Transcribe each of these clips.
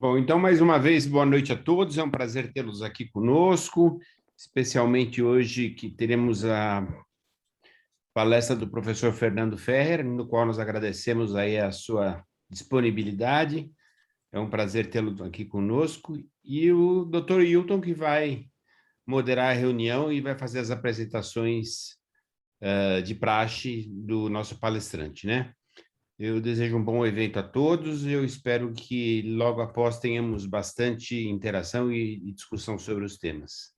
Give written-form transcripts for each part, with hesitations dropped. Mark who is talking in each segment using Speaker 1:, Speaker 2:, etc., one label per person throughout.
Speaker 1: Bom, então, mais uma vez, boa noite a todos. É um prazer tê-los aqui conosco, especialmente hoje que teremos a palestra do professor Fernando Ferrer, no qual nós agradecemos aí a sua disponibilidade. É um prazer tê-lo aqui conosco. E o Dr. Hilton, que vai moderar a reunião e vai fazer as apresentações de praxe do nosso palestrante, né? Eu desejo um bom evento a todos. Eu espero que logo após tenhamos bastante interação e discussão sobre os temas.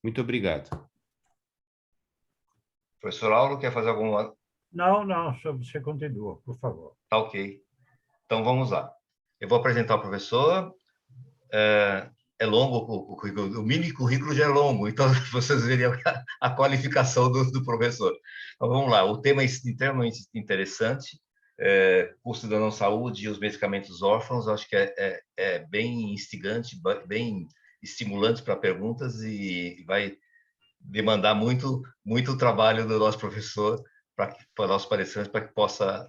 Speaker 1: Muito obrigado.
Speaker 2: Professor Lauro, quer fazer alguma...
Speaker 3: Não, você continua, por favor.
Speaker 2: Tá ok. Então, vamos lá. Eu vou apresentar o professor. É longo o currículo, o mini currículo já é longo, então vocês veriam a qualificação do professor. Então, vamos lá. O tema é extremamente interessante. Custo da não-saúde e os medicamentos órfãos. Acho que é bem instigante, bem estimulante para perguntas e vai demandar muito trabalho do nosso professor, para o nosso palestrante, para que possa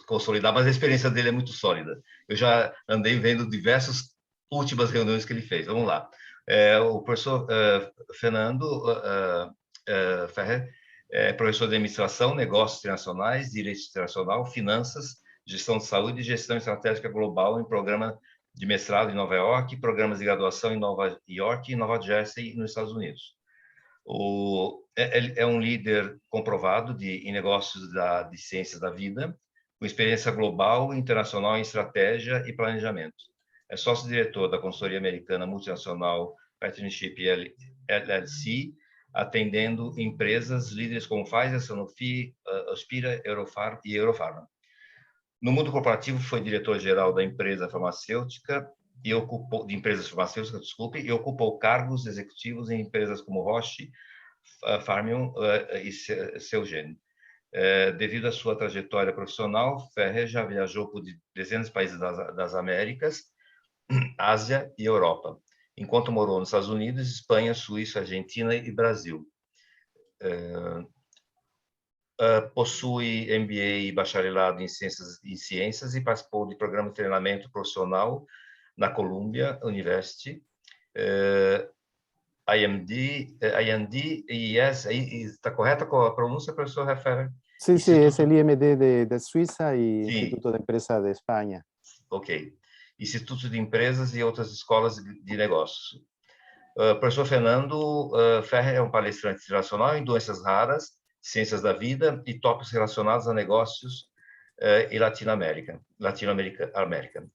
Speaker 2: consolidar, mas a experiência dele é muito sólida. Eu já andei vendo diversas últimas reuniões que ele fez. Vamos lá. O professor Fernando Ferrer é professor de administração, negócios internacionais, direito internacional, finanças, gestão de saúde e gestão estratégica global em programa de mestrado em Nova York, programas de graduação em Nova York e Nova Jersey, nos Estados Unidos. Ele é um líder comprovado em negócios de ciências da vida, com experiência global e internacional em estratégia e planejamento. É sócio-diretor da consultoria americana multinacional Partnership LLC, atendendo empresas líderes como Pfizer, Sanofi, Aspira e Eurofarma. No mundo corporativo, foi diretor-geral da empresa farmacêutica e ocupou cargos executivos em empresas como Roche, Pharmium e Celgene. Devido à sua trajetória profissional, Ferrer já viajou por dezenas de países das Américas, Ásia e Europa, enquanto morou nos Estados Unidos, Espanha, Suíça, Argentina e Brasil. Possui MBA e bacharelado em ciências e participou de programa de treinamento profissional na Columbia University, IMD, IES, está correta com a pronúncia, professor Ferrer?
Speaker 4: Sí, sí, es el IMD de Suiza y
Speaker 2: Sí.
Speaker 4: Instituto de Empresa de España.
Speaker 2: Ok. Instituto de Empresas e outras escolas de negócios. Professor Fernando Ferrer é um palestrante internacional em doenças raras, ciências da vida e tópicos relacionados a negócios e Latinoamérica.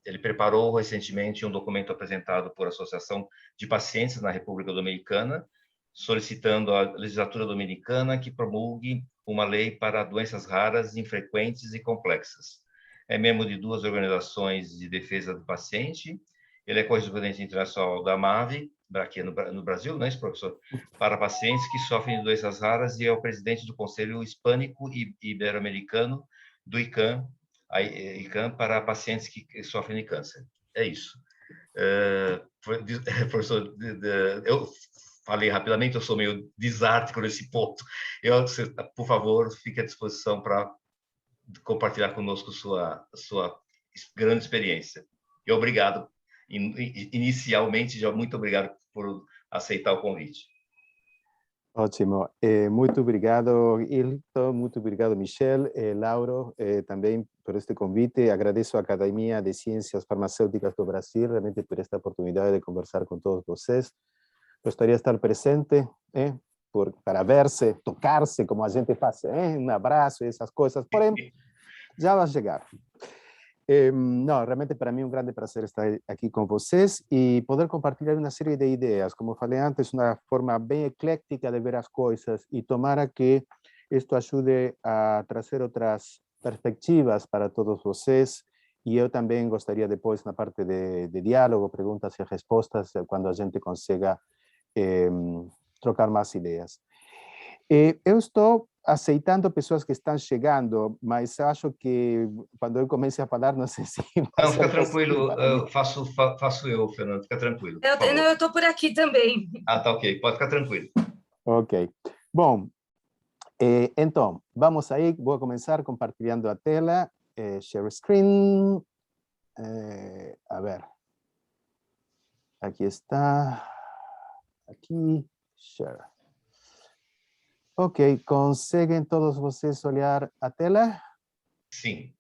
Speaker 2: Ele preparou recentemente um documento apresentado por Associação de Pacientes na República Dominicana, solicitando à legislatura dominicana que promulgue uma lei para doenças raras, infrequentes e complexas. É membro de duas organizações de defesa do paciente. Ele é correspondente internacional da MAVE, aqui no Brasil, né, professor? Para pacientes que sofrem de doenças raras e é o presidente do Conselho Hispânico e Ibero-Americano do ICAM, para pacientes que sofrem de câncer. É isso. Professor, eu falei rapidamente, eu sou meio desártico nesse ponto. Por favor, fique à disposição para compartilhar conosco sua grande experiência. E obrigado. Inicialmente, já muito obrigado por aceitar o convite.
Speaker 4: Ótimo. Muito obrigado, Hilton. Muito obrigado, Michelle, Lauro, também por este convite. Agradeço à Academia de Ciências Farmacêuticas do Brasil, realmente por esta oportunidade de conversar com todos vocês. Gostaria de estar presente, para ver-se, tocar-se, como a gente faz, um abraço e essas coisas, porém, já vai chegar. Não, realmente para mim é um grande prazer estar aqui com vocês e poder compartilhar uma série de ideias. Como falei antes, uma forma bem eclética de ver as coisas e tomara que isto ajude a trazer outras perspectivas para todos vocês. E eu também gostaria depois, na parte de diálogo, perguntas e respostas, quando a gente consiga trocar mais ideias. Eu estou aceitando pessoas que estão chegando, mas acho que quando eu comece a falar, não sei se...
Speaker 2: Não, fica tranquilo, faço eu, Fernando, fica tranquilo.
Speaker 5: Eu estou por aqui também.
Speaker 2: Ah, tá ok, pode ficar tranquilo.
Speaker 4: Ok. Bom, então, vamos aí, vou começar compartilhando a tela, share screen, a ver. Aqui está. Aqui, share. Ok, conseguem todos vocês olhar a tela?
Speaker 2: Sim.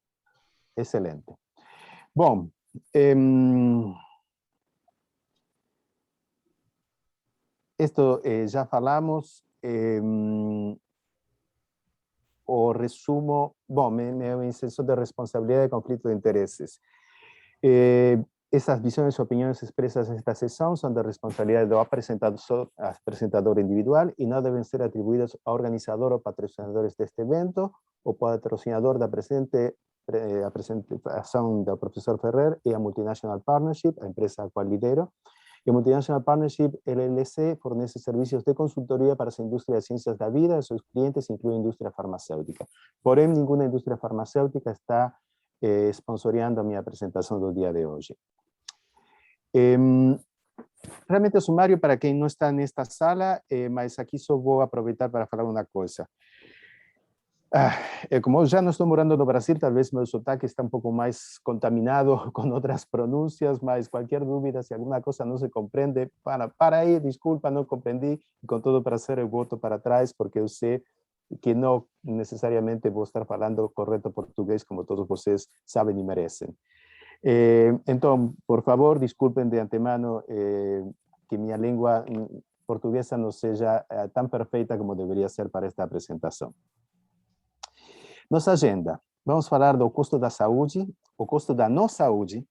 Speaker 4: Excelente. Bom, esto já falamos, o resumo, bom, meu exceso de responsabilidad y conflicto de intereses. Estas visiones y opiniones expresas en esta sesión son de responsabilidad del presentador individual y no deben ser atribuidas a organizador o patrocinadores de este evento o patrocinador de la presentación del profesor Ferrer y a Multinational Partnership, la empresa a cual lidero. Y Multinational Partnership LLC fornece servicios de consultoría para esa industria de ciencias de la vida. Sus clientes incluyen industria farmacéutica. Porém, ninguna industria farmacéutica está sponsoreando mi presentación del día de hoy. Realmente sumario para quien no está en esta sala, mas aquí solo voy a aprovechar para hablar una cosa. Como ya no estoy morando en Brasil, tal vez mi sotaque está un poco más contaminado con otras pronuncias, mas cualquier duda, si alguna cosa no se comprende, para ahí, disculpa, no comprendí, y con todo placer el voto para atrás, porque yo sé que no necesariamente voy a estar hablando correcto portugués como todos ustedes saben y merecen. Entonces, por favor, disculpen de antemano que mi lengua portuguesa no sea tan perfecta como debería ser para esta presentación. Nossa agenda. Vamos falar do custo da saúde, o custo da não saúde.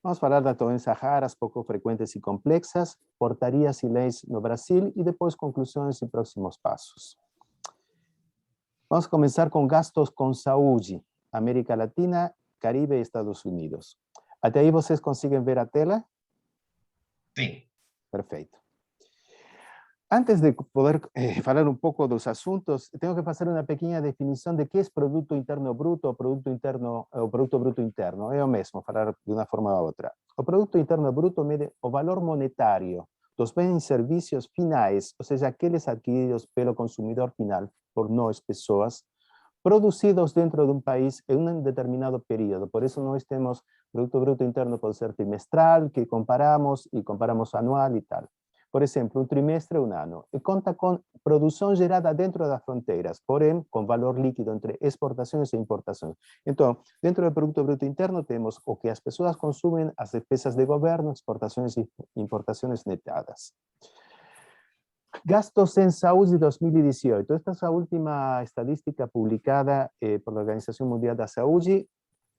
Speaker 4: Vamos falar das doenças raras, pouco frequentes e complexas, portarias e leis no Brasil e depois conclusões e próximos passos. Vamos começar com gastos com saúde, América Latina, Caribe e Estados Unidos. Até aí vocês conseguem ver a tela?
Speaker 2: Sim.
Speaker 4: Perfeito. Antes de poder hablar un poco de los asuntos, tengo que hacer una pequeña definición de qué es Producto Interno Bruto o Producto Bruto Interno. Es lo mismo, hablar de una forma u otra. O Producto Interno Bruto mide o valor monetario dos bens y servicios finales, o sea, aquellos adquiridos pelo consumidor final por nós pessoas, producidos dentro de un país en un determinado periodo. Por eso no tenemos Producto Bruto Interno, puede ser trimestral, que comparamos y comparamos anual y tal. Por ejemplo, un trimestre, un año, y cuenta con producción gerada dentro de las fronteras, porém, con valor líquido entre exportaciones e importaciones. Entonces, dentro del Producto Bruto Interno tenemos o que las personas consumen, las despesas de gobierno, exportaciones e importaciones netadas. Gastos en salud de 2018. Esta es la última estadística publicada por la Organización Mundial de la Salud,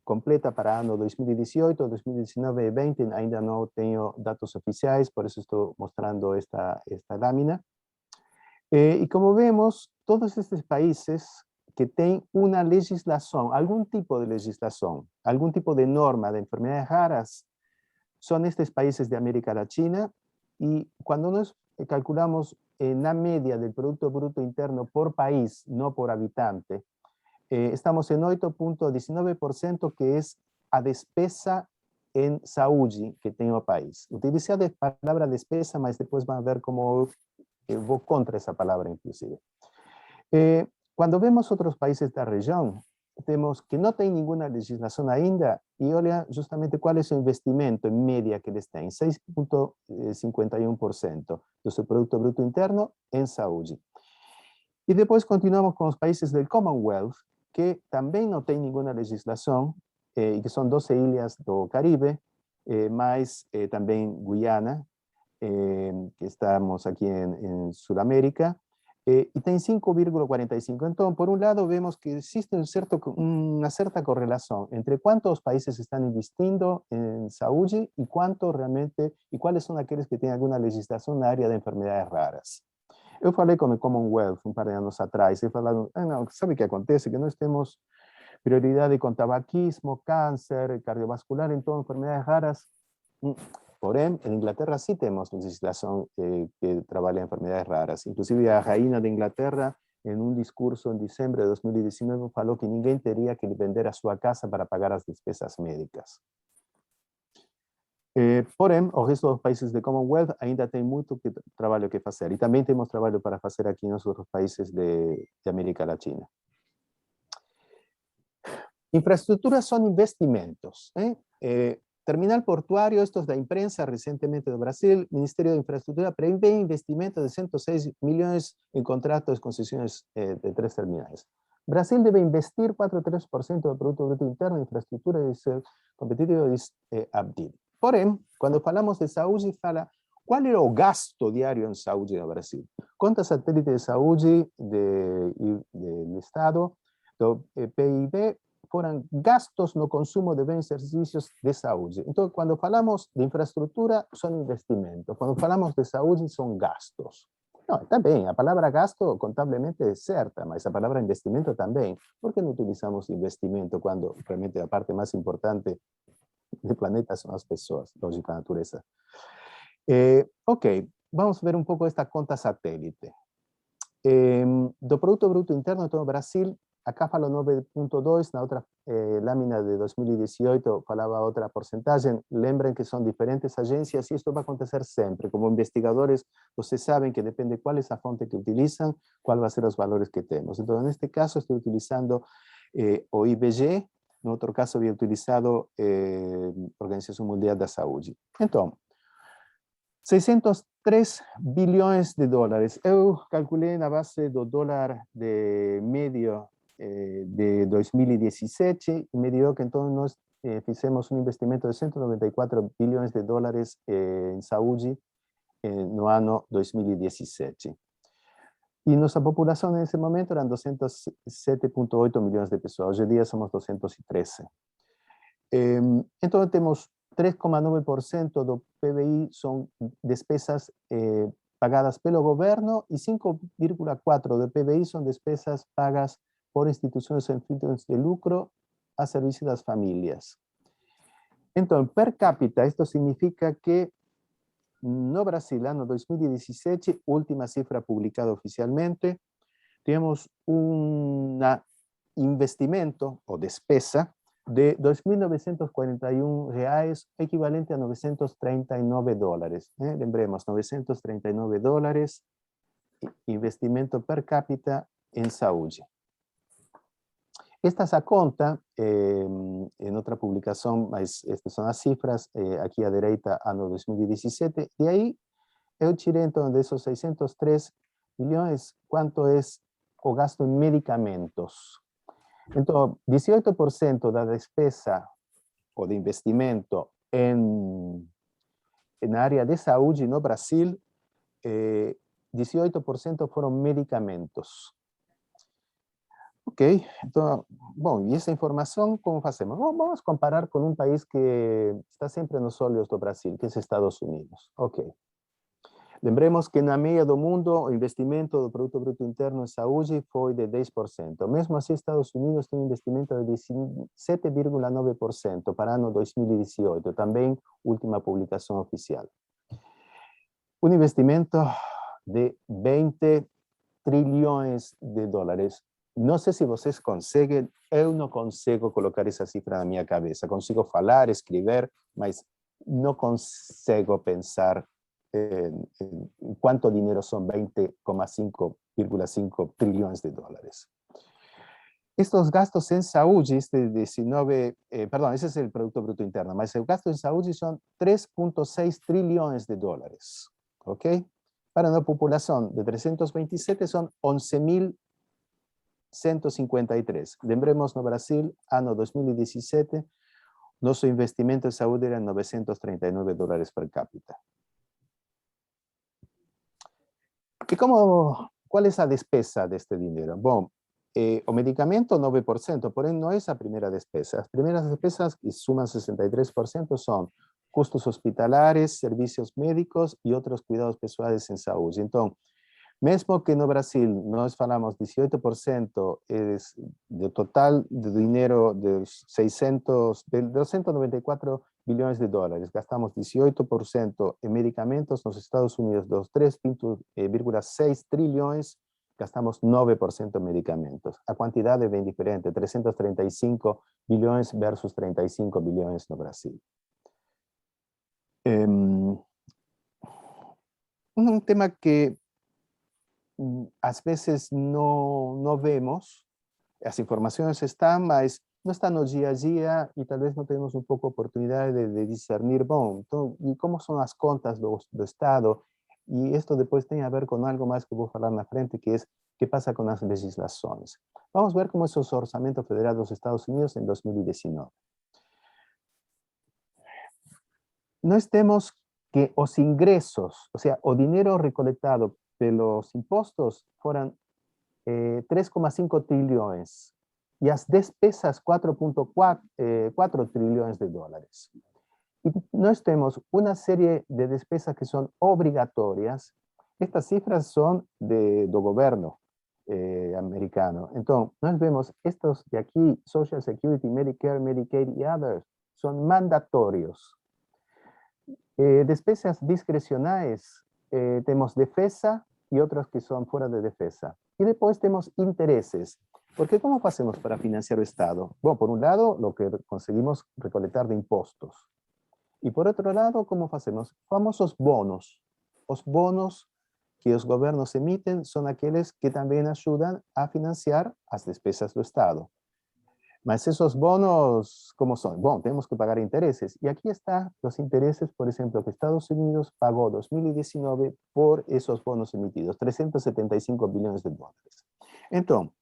Speaker 4: completa para año 2018, 2019 y 2020, ainda no tengo datos oficiales, por eso estoy mostrando esta lámina. Y como vemos, todos estos países que tienen una legislación, algún tipo de legislación, algún tipo de norma de enfermedades raras, son estos países de América Latina, y cuando nos calculamos en la media del Producto Bruto Interno por país, no por habitante, estamos en 8,19%, que es a despesa en saúde que tem o país. Utilicé a palavra despesa, mas depois van a ver como vou contra essa palavra, inclusive. Quando vemos outros países da região, temos que não tem nenhuma legislação ainda, e olha justamente qual é o investimento em média que eles têm, 6,51% do seu produto bruto interno em saúde. E depois continuamos com os países del Commonwealth, que también no tienen ninguna legislación, y que son 12 islas do Caribe, más también Guyana, que estamos aquí en Sudamérica, y tienen 5,45. Entonces, por un lado, vemos que existe una cierta correlación entre cuántos países están invirtiendo en salud y cuánto realmente, y cuáles son aquellos que tienen alguna legislación en el área de enfermedades raras. Eu falei com o Commonwealth um par de anos atrás, e falaram, não, sabe o que acontece? Que nós temos prioridade com tabaquismo, câncer, cardiovascular, então enfermedades raras. Porém, em Inglaterra sí temos legislação que trabalha em enfermedades raras. Inclusive a rainha de Inglaterra, em um discurso em dezembro de 2019, falou que ninguém teria que vender a sua casa para pagar as despesas médicas. Porém, o resto dos países de Commonwealth ainda tem muito trabalho que fazer. E também temos trabalho para fazer aqui nos outros países de América Latina. Infraestruturas são investimentos. terminal portuário, estos da imprensa recentemente do Brasil, Ministério da Infraestrutura prevê investimento de 106 milhões em contratos de concessões de 3 terminais. Brasil deve investir 4,3% do produto bruto interno em infraestrutura e ser competitivo, diz Abdil. Porém, quando falamos de saúde, fala qual era o gasto diário em saúde no Brasil. Conta satélite de saúde do Estado, do PIB, foram gastos no consumo de bens e serviços de saúde. Então, quando falamos de infraestrutura, são investimentos. Quando falamos de saúde, são gastos. Não, está bem, a palavra gasto contabilmente é certa, mas a palavra investimento também. Por que não utilizamos investimento quando realmente a parte mais importante do planeta são as pessoas, lógica, a natureza? Ok, vamos ver um pouco esta conta satélite. Do Produto Bruto Interno, então, Brasil, acá fala 9,2, na outra lâmina de 2018 falava outra porcentagem. Lembrem que são diferentes agências e isto vai acontecer sempre. Como investigadores, vocês sabem que depende qual é a fonte que utilizam, qual vai ser os valores que temos. Então, neste caso, estou utilizando o IBGE, no outro caso, havia utilizado a Organização Mundial da Saúde. Então, 603 bilhões de dólares. Eu calculei na base do dólar de médio de 2017 e me dio que então nós fizemos um investimento de 194 bilhões de dólares em saúde no ano 2017. E nossa população nesse momento eram 207,8 milhões de pessoas. Hoje em dia somos 213. Então temos 3,9% do PBI são despesas pagadas pelo governo e 5,4% do PBI são despesas pagas por instituições sem fins de lucro a serviço das famílias. Então, per capita, isto significa que no Brasil, ano 2017, última cifra publicada oficialmente, temos um investimento ou despesa de R$ 2.941, equivalente a 939 dólares. Lembremos, 939 dólares, investimento per capita em saúde. Esta é a conta, em outra publicação, mas estas são as cifras, aqui à direita, ano 2017, e aí eu tirei, então, desses 603 milhões, quanto é o gasto em medicamentos. Então, 18% da despesa ou de investimento na área de saúde no Brasil, 18% foram medicamentos. Ok, então, bom, e essa informação, como fazemos? Bom, vamos comparar com um país que está sempre nos olhos do Brasil, que é os Estados Unidos. Ok. Lembremos que na média do mundo, o investimento do Produto Bruto Interno em saúde foi de 10%. Mesmo assim, Estados Unidos tem um investimento de 17,9% para o ano 2018, também última publicação oficial. Um investimento de 20 trilhões de dólares. Não sei se vocês conseguem, eu não consigo colocar essa cifra na minha cabeça. Consigo falar, escrever, mas não consigo pensar em quanto dinheiro são 20,5 trilhões de dólares. Estes gastos em saúde, esse esse é o Produto Bruto Interno, mas os gastos em saúde são 3,6 trilhões de dólares, ok? Para uma população de 327 são 11.153. Lembremos, no Brasil, ano 2017, nosso investimento em saúde era 939 dólares per capita. E qual é a despesa deste dinheiro? Bom, o medicamento 9%, porém não é a primeira despesa. As primeiras despesas, que sumam 63%, são custos hospitalares, serviços médicos e outros cuidados pessoais em saúde. Então, mesmo que no Brasil nós falamos 18% do total de dinheiro de 294 bilhões de dólares, gastamos 18% em medicamentos. Nos Estados Unidos, dos 3,6 trilhões, gastamos 9% em medicamentos. A quantidade é bem diferente, 335 bilhões versus 35 bilhões no Brasil. Um tema que às vezes não vemos, as informações estão, mas não está no dia a dia e talvez não temos um pouco a oportunidade de discernir, bom, então, e como são as contas do Estado? E isto depois tem a ver com algo mais que eu vou falar na frente, que é o que passa com as legislações. Vamos ver como é o orçamento federal dos Estados Unidos em 2019. Nós temos que os ingressos, ou seja, o dinheiro recoletado pelos impostos foram 3,5 trilhões e as despesas 4,4 trilhões de dólares. E nós temos uma série de despesas que são obrigatórias. Estas cifras são do governo americano. Então, nós vemos estes de aqui, Social Security, Medicare, Medicaid e others, são mandatórios. Despesas discrecionais, temos defesa e outras que são fora de defesa. E depois temos interesses. Porque como fazemos para financiar o Estado? Bom, por um lado, o que conseguimos recoletar de impostos. E por outro lado, como fazemos? Famosos bonos. Os bonos que os governos emitem são aqueles que também ajudam a financiar as despesas do Estado. Mas esos bonos, ¿cómo son? Bueno, tenemos que pagar intereses. Y aquí están los intereses, por ejemplo, que Estados Unidos pagó 2019 por esos bonos emitidos, 375 billones de dólares. Entonces,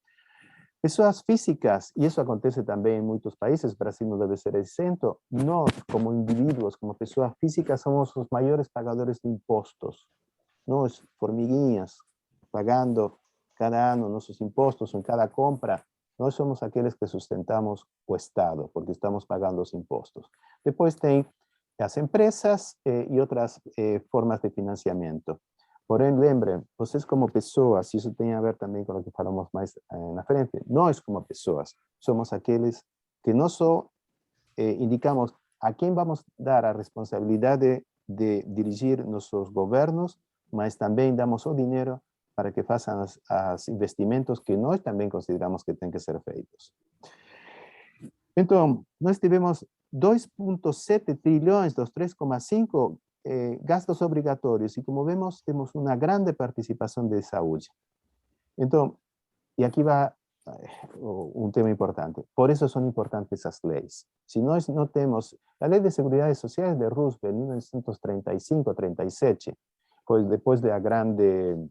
Speaker 4: pessoas físicas, y eso acontece también en muchos países, Brasil no debe ser exento, nós, como individuos, como pessoas físicas, somos los mayores pagadores de impostos. Nós, formiguinhas, pagando cada año nuestros impostos en cada compra. Nós somos aqueles que sustentamos o Estado, porque estamos pagando os impostos. Depois tem as empresas e outras formas de financiamento. Porém, lembrem, vocês como pessoas, isso tem a ver também com o que falamos mais na frente, nós como pessoas somos aqueles que não só indicamos a quem vamos dar a responsabilidade de dirigir nossos governos, mas também damos o dinheiro para que façam os investimentos que nós também consideramos que têm que ser feitos. Então, nós tivemos 2,7 trilhões dos 3,5 gastos obrigatórios, e como vemos, temos uma grande participação de saúde. Então, e aqui vai um tema importante, por isso são importantes as leis. Se nós não temos, a Lei de Seguridade Social de Roosevelt, em 1935-37, foi depois da grande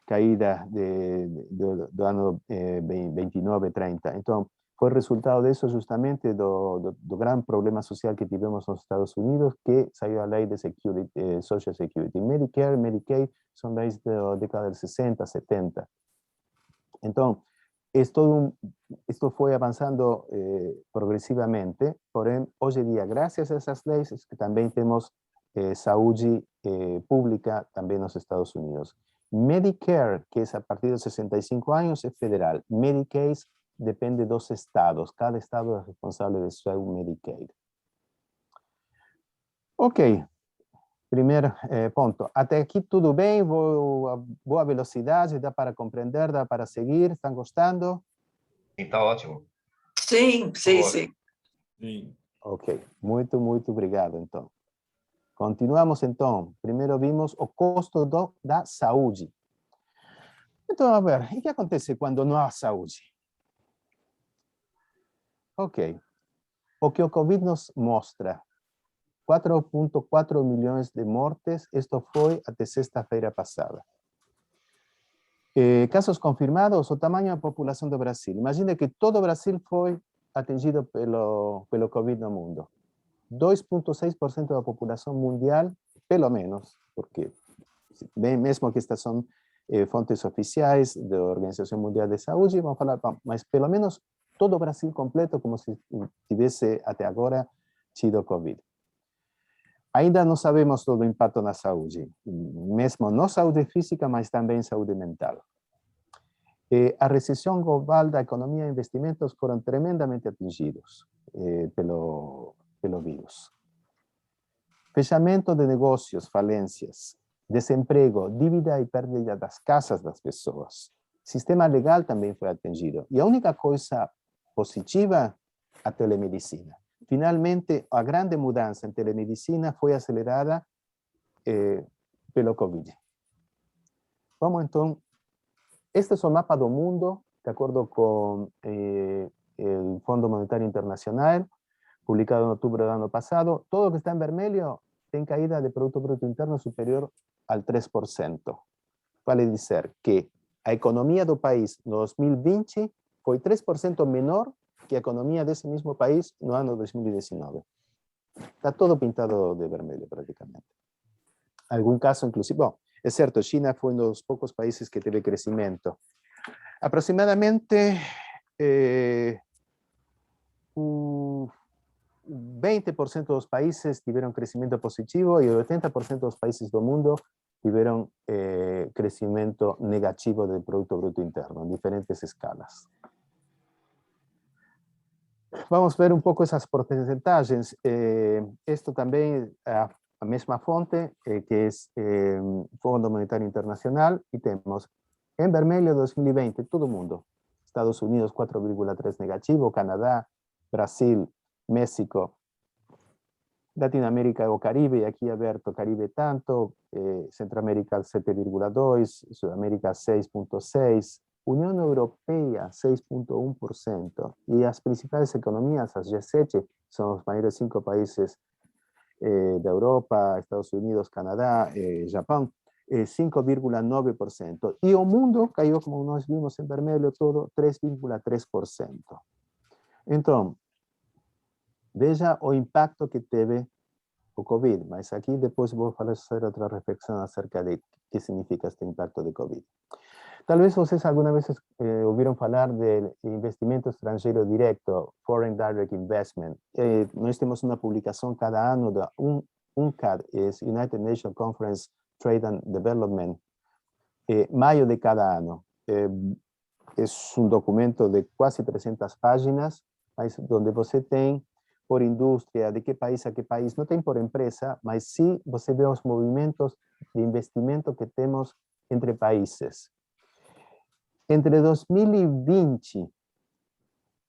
Speaker 4: caída do ano 29-30. Então, foi resultado disso justamente do grande problema social que tivemos nos Estados Unidos, que saiu a lei de Social Security. Medicare, Medicaid são leis da década de 60, 70. Então, isto foi avançando progressivamente, porém, hoje em dia, graças a essas leis, que também temos saúde pública também nos Estados Unidos. Medicare, que es a partir de 65 años, es federal. Medicaid depende de dos estados. Cada estado es responsable de su Medicaid. Ok. Primeiro ponto. Até aqui tudo bem? Boa velocidade? Dá para compreender? Dá para seguir? Estão gostando?
Speaker 2: Está ótimo.
Speaker 5: Sim, sim, sim.
Speaker 3: Sim.
Speaker 4: Ok. Muito, muito obrigado, então. Continuamos, então. Primeiro vimos o custo da saúde. Então, a ver, o que acontece quando não há saúde? Ok. O que o Covid nos mostra, 4,4 milhões de mortes, isto foi até sexta-feira passada. Casos confirmados, o tamanho da população do Brasil. Imagine que todo o Brasil foi atingido pelo Covid no mundo. 2,6% da população mundial, pelo menos, porque mesmo que estas são fontes oficiais da Organização Mundial de Saúde, vamos falar, mas pelo menos todo o Brasil completo, como se tivesse até agora tido Covid. Ainda não sabemos todo o impacto na saúde, mesmo não saúde física, mas também saúde mental. A recessão global da economia e investimentos foram tremendamente atingidos pelo vírus. Fechamento de negócios, falências, desemprego, dívida e perda das casas das pessoas. Sistema legal também foi atingido. E a única coisa positiva, a telemedicina. Finalmente, a grande mudança em telemedicina foi acelerada pelo Covid. Vamos então, este é o mapa do mundo, de acordo com el Fondo Monetario Internacional, publicado en octubre del ano passado. Todo lo que está en vermelho tem caída de Produto Bruto Interno superior al 3%. Vale dizer que a economia do país no 2020 foi 3% menor que a economia desse mesmo país no ano 2019. Está todo pintado de vermelho praticamente. Algum caso, inclusive, bom, é certo, China foi um dos poucos países que teve crescimento. Aproximadamente 20% dos países tiveram crescimento positivo e 80% dos países do mundo tiveram crescimento negativo do Produto Bruto Interno, em diferentes escalas. Vamos ver um pouco essas porcentagens. Isto também é a mesma fonte, que é Fundo Monetário Internacional, e temos em vermelho 2020, todo mundo. Estados Unidos 4,3 negativo, Canadá, Brasil, México, Latinoamérica o Caribe, aqui aberto Caribe tanto, Centroamérica 7,2, Sudamérica 6,6, União Europeia 6,1%, e as principais economias, as G7, são os maiores 5 países da Europa, Estados Unidos, Canadá, Japão, 5,9%. E o mundo caiu, como nós vimos em vermelho todo, 3,3%. Então, veja o impacto que teve o Covid, mas aqui depois vou fazer outra reflexão acerca de que significa este impacto de Covid. Talvez vocês alguma vez ouviram falar de investimento estrangeiro direto, Foreign Direct Investment. Nós temos uma publicação cada ano da UNCTAD, United Nations Conference Trade and Development, maio de cada ano. É um documento de quase 300 páginas, mas onde você tem por indústria, de que país a que país, não tem por empresa, mas sim você vê os movimentos de investimento que temos entre países. Entre 2020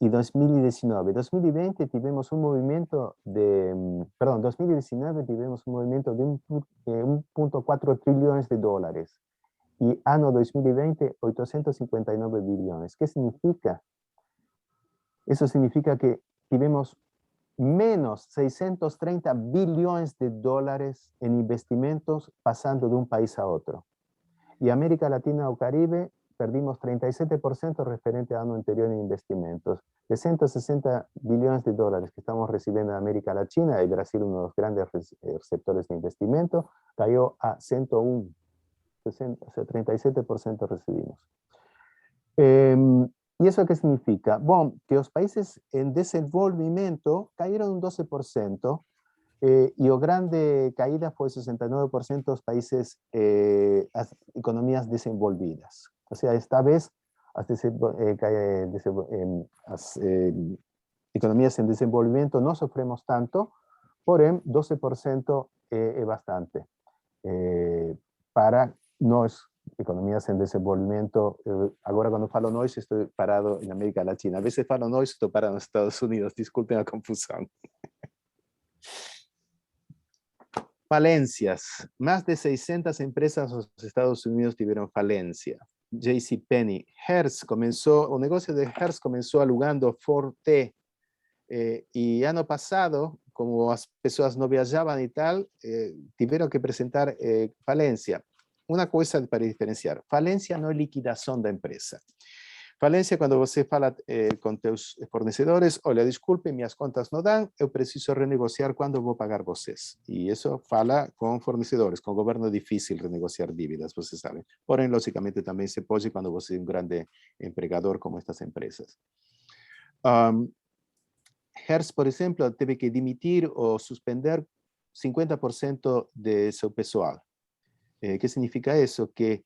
Speaker 4: e 2019, 2020 tivemos um movimento de, 2019 tivemos um movimento de 1,4 trilhões de dólares. E ano 2020, 859 bilhões. O que significa? Isso significa que tivemos menos 630 bilhões de dólares em investimentos passando de um país a outro. E América Latina ou Caribe, perdimos 37% referente ao ano anterior em investimentos. De 160 bilhões de dólares que estamos recebendo da América Latina, e Brasil um dos grandes receptores de investimento, caiu a 101, 37% recebimos. E isso o que significa? Bom, que os países em desenvolvimento caíram 12%, e a grande caída foi 69% dos países, as economias desenvolvidas. Ou seja, esta vez as economias em desenvolvimento não sofremos tanto, porém 12% é bastante. Para nós, economias em desenvolvimento, agora quando falo nós, estou parado em América Latina. A vezes falo nós, estou parado nos Estados Unidos, desculpem a confusão. Falências. Mais de 600 empresas nos Estados Unidos tiveram falência. JCPenney, Hertz começou, o negócio de Hertz começou alugando Ford T, e ano passado, como as pessoas não viajavam e tal, tiveram que apresentar falência. Uma coisa para diferenciar, falência não é liquidação da empresa. Falência é quando você fala com teus fornecedores, olha, desculpe, minhas contas não dão, eu preciso renegociar quando vou pagar vocês. E isso fala com fornecedores, com o governo é difícil renegociar dívidas, vocês sabem. Porém, logicamente, também se pode quando você é um grande empregador como estas empresas. Hertz, por exemplo, teve que demitir ou suspender 50% de seu pessoal. ¿Qué significa eso? Que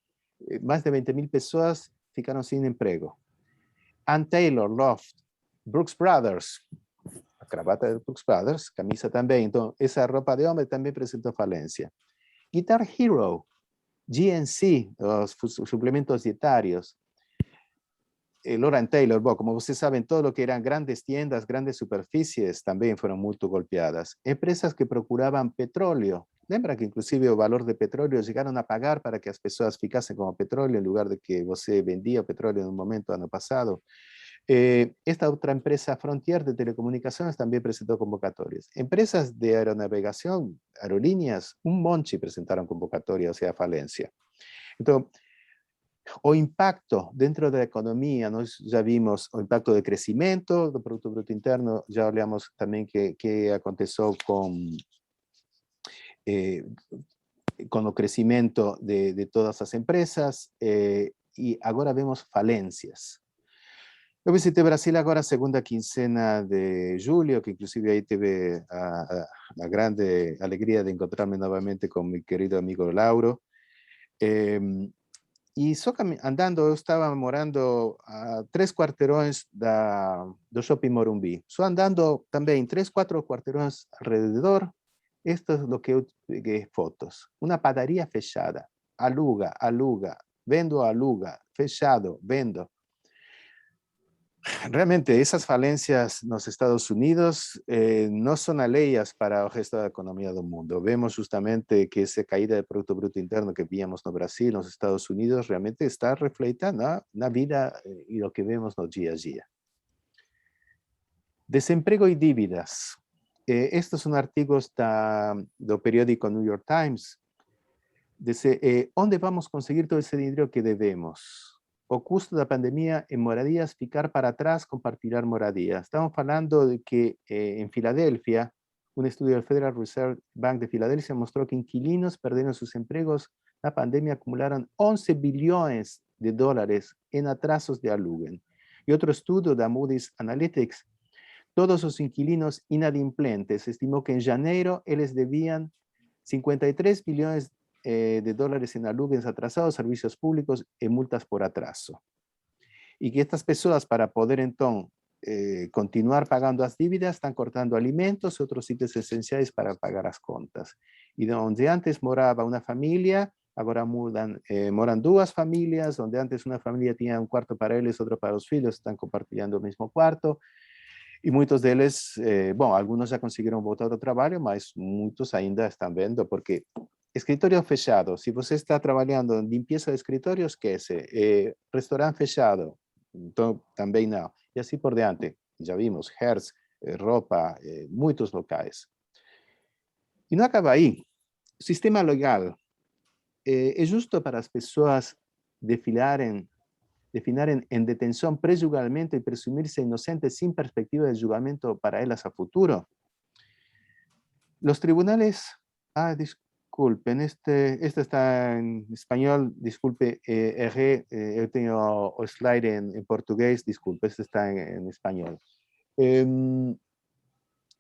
Speaker 4: más de 20,000 pessoas ficaram sem emprego. Ann Taylor, Loft, Brooks Brothers, a gravata de Brooks Brothers, camisa também. Então, essa roupa de homem também apresentou falência. Guitar Hero, GNC, os suplementos dietários. Lord & Taylor, bom, como vocês sabem, todo o que eram grandes tiendas, grandes superfícies, também foram muito golpeadas. Empresas que procuravam petróleo. Lembra que, inclusive, o valor de petróleo chegaram a pagar para que as pessoas ficassem com o petróleo, em lugar de que você vendia o petróleo no momento ano passado? Esta otra empresa, Frontier de Telecomunicaciones, también presentó convocatorias. Empresas de aeronavegación, aerolíneas, un monte presentaron convocatorias, o sea, falencia. Entonces, o impacto dentro da economia, nós já vimos o impacto de crescimento do Produto Bruto Interno, já olhamos também que aconteceu com o crescimento de todas as empresas, e agora vemos falências. Eu visitei Brasil agora a segunda quincena de julho, que inclusive aí teve a grande alegria de encontrar-me novamente com meu querido amigo Lauro. E só andando, eu estava morando a 3 quarteirões do Shopping Morumbi. Só andando também 3, 4 quarteirões alrededor, esto es lo que eu peguei fotos. Uma padaria fechada, aluga, vendo, aluga, fechado, vendo. Realmente esas falencias nos Estados Unidos no son alheias para o resto da economia do mundo. Vemos justamente que essa caída do Produto Bruto Interno que víamos no Brasil, nos Estados Unidos, realmente está refletindo na vida e lo que vemos no dia a dia. Desemprego e dívidas. Estos são artigos do periódico New York Times. Dice, onde vamos conseguir todo esse dinheiro que devemos? O custo da pandemia em moradias, ficar para trás, compartilhar moradias. Estamos falando de que em Filadélfia, um estudo do Federal Reserve Bank de Filadélfia mostrou que inquilinos perderam seus empregos na pandemia, acumularam 11 bilhões de dólares em atrasos de aluguel. E outro estudo da Moody's Analytics, todos os inquilinos inadimplentes, estimou que em janeiro eles deviam 53 bilhões de dólares en alugues atrasados, servicios públicos y multas por atraso. Y que estas personas, para poder entonces continuar pagando las dívidas, están cortando alimentos y otros sitios esenciales para pagar las contas. Y donde antes moraba una familia, ahora moran dos familias, donde antes una familia tenía un cuarto para ellos, otro para los hijos, están compartiendo el mismo cuarto. Y muchos de ellos, bueno, algunos ya consiguieron voltar al trabajo, mas muchos ainda están viendo, porque escritorio fechado, se você está trabalhando em limpeza de escritórios, esquece. Restaurante fechado, então também não. E assim por diante. Já vimos, Hertz, roupa, muitos locais. E não acaba aí. O sistema legal é justo para as pessoas definirem em detenção prejudicialmente e presumir-se inocentes sem perspectiva de julgamento para elas a futuro. Los tribunales, disculpen, este está en español, disculpe, yo tengo el slide en portugués, disculpe, este está en español.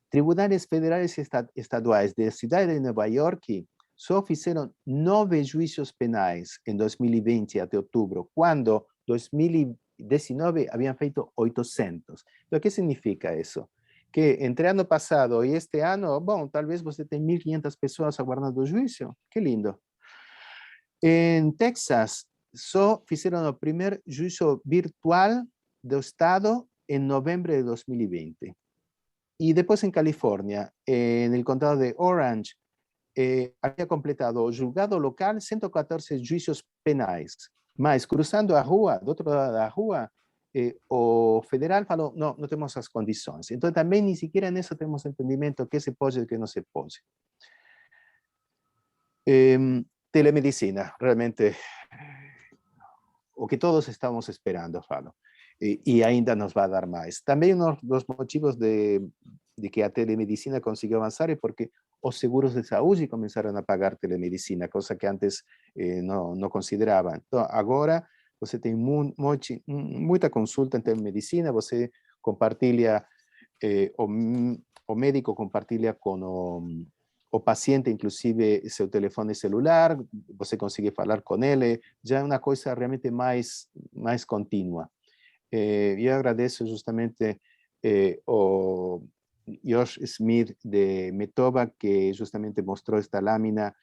Speaker 4: Tribunales federales y estaduales de la ciudad de Nueva York só fizeram 9 juízos penais em 2020 até outubro, quando 2019 habían feito 800. Então, o que significa isso? Que entre ano passado e este ano, bom, talvez você tenha 1.500 pessoas aguardando o juízo. Que lindo. Em Texas, só fizeram o primeiro juízo virtual do estado em novembro de 2020. E depois em Califórnia, no condado de Orange, havia completado o julgado local 114 juízos penais. Mas, cruzando a rua, do outro lado da rua, o federal falou, não temos as condições. Então, também, nem sequer nisso temos entendimento que se pode e que não se pode. Telemedicina, realmente, o que todos estamos esperando, falo. E ainda nos vai dar mais. Também um dos motivos de que a telemedicina conseguiu avançar é porque os seguros de saúde começaram a pagar telemedicina, coisa que antes não consideravam. Então, agora, você tem muita consulta em telemedicina, você compartilha, o médico compartilha com o paciente, inclusive, seu telefone celular, você consegue falar com ele, já é uma coisa realmente mais contínua. Eu agradeço justamente o Josh Smith de Metoba, que justamente mostrou esta lâmina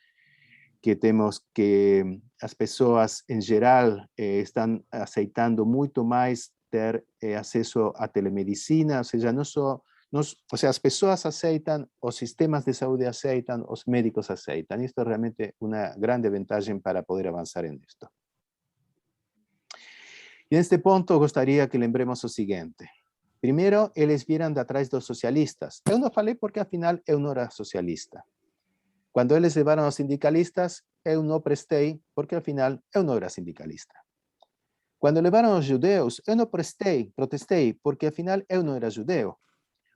Speaker 4: que temos que as pessoas, em geral, estão aceitando muito mais ter acesso à telemedicina, ou seja, não só, ou seja, as pessoas aceitam, os sistemas de saúde aceitam, os médicos aceitam. Isto é realmente uma grande vantagem para poder avançar nisto. E neste ponto, gostaria que lembremos o seguinte. Primeiro, eles vieram de atrás dos socialistas. Eu não falei porque, afinal, eu não era socialista. Quando eles levaram os sindicalistas, eu não prestei porque, afinal, eu não era sindicalista. Quando levaram os judeus, eu não protestei porque, afinal, eu não era judeu.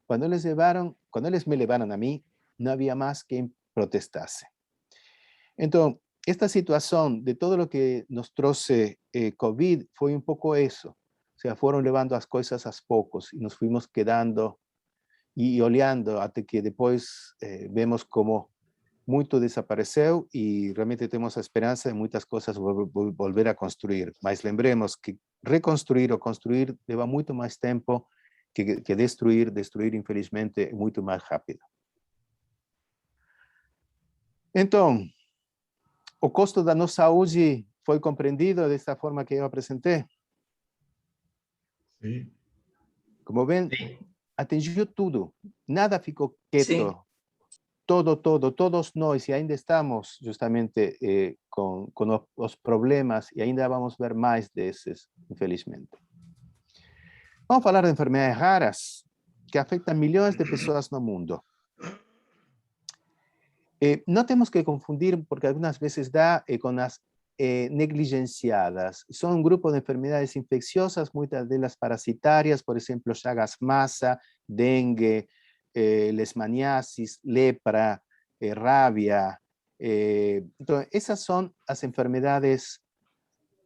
Speaker 4: Quando eles me levaram a mim, não havia mais quem protestasse. Então, esta situação de todo o que nos trouxe Covid foi um pouco isso. O sea, foram levando as coisas aos poucos e nos fomos quedando e olhando até que depois vemos como muito desapareceu e realmente temos a esperança de muitas coisas volver a construir. Mas lembremos que reconstruir ou construir leva muito mais tempo que destruir. Destruir, infelizmente, é muito mais rápido. Então, o custo da nossa saúde foi compreendido desta forma que eu apresentei?
Speaker 2: Sim.
Speaker 4: Como ven, atingiu tudo. Nada ficou quieto.
Speaker 5: Sim.
Speaker 4: Todos nós, e ainda estamos justamente com os problemas, e ainda vamos ver mais desses, infelizmente. Vamos falar de enfermedades raras que afetam milhões de pessoas no mundo. Não temos que confundir, porque algumas vezes dá com as negligenciadas. Son un grupo de enfermedades infecciosas, muchas de las parasitarias, por ejemplo, Chagas masa, dengue, leishmaniasis, lepra, rabia. Entonces, esas son las enfermedades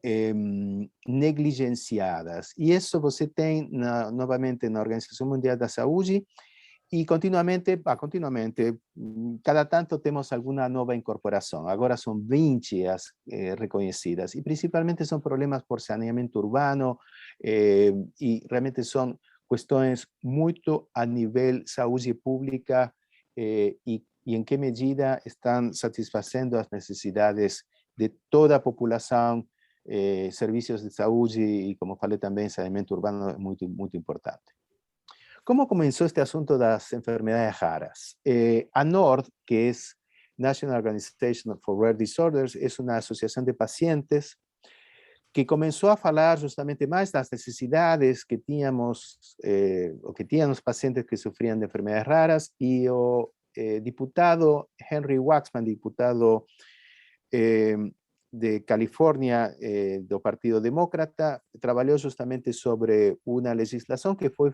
Speaker 4: negligenciadas. Y eso você tem nuevamente en la Organización Mundial de la Salud. Y continuamente, cada tanto tenemos alguna nueva incorporación. Ahora son 20 reconocidas y principalmente son problemas por saneamiento urbano y realmente son cuestiones muy a nivel salud pública y en qué medida están satisfaciendo las necesidades de toda la población, servicios de salud y como falei también, saneamiento urbano es muy importante. ¿Cómo comenzó este asunto de las enfermedades raras? ANORD, que es National Organization for Rare Disorders, es una asociación de pacientes que comenzó a hablar justamente más de las necesidades que teníamos, o que tenían los pacientes que sufrían de enfermedades raras, y el diputado Henry Waxman, diputado de California, del Partido Demócrata, trabajó justamente sobre una legislación que fue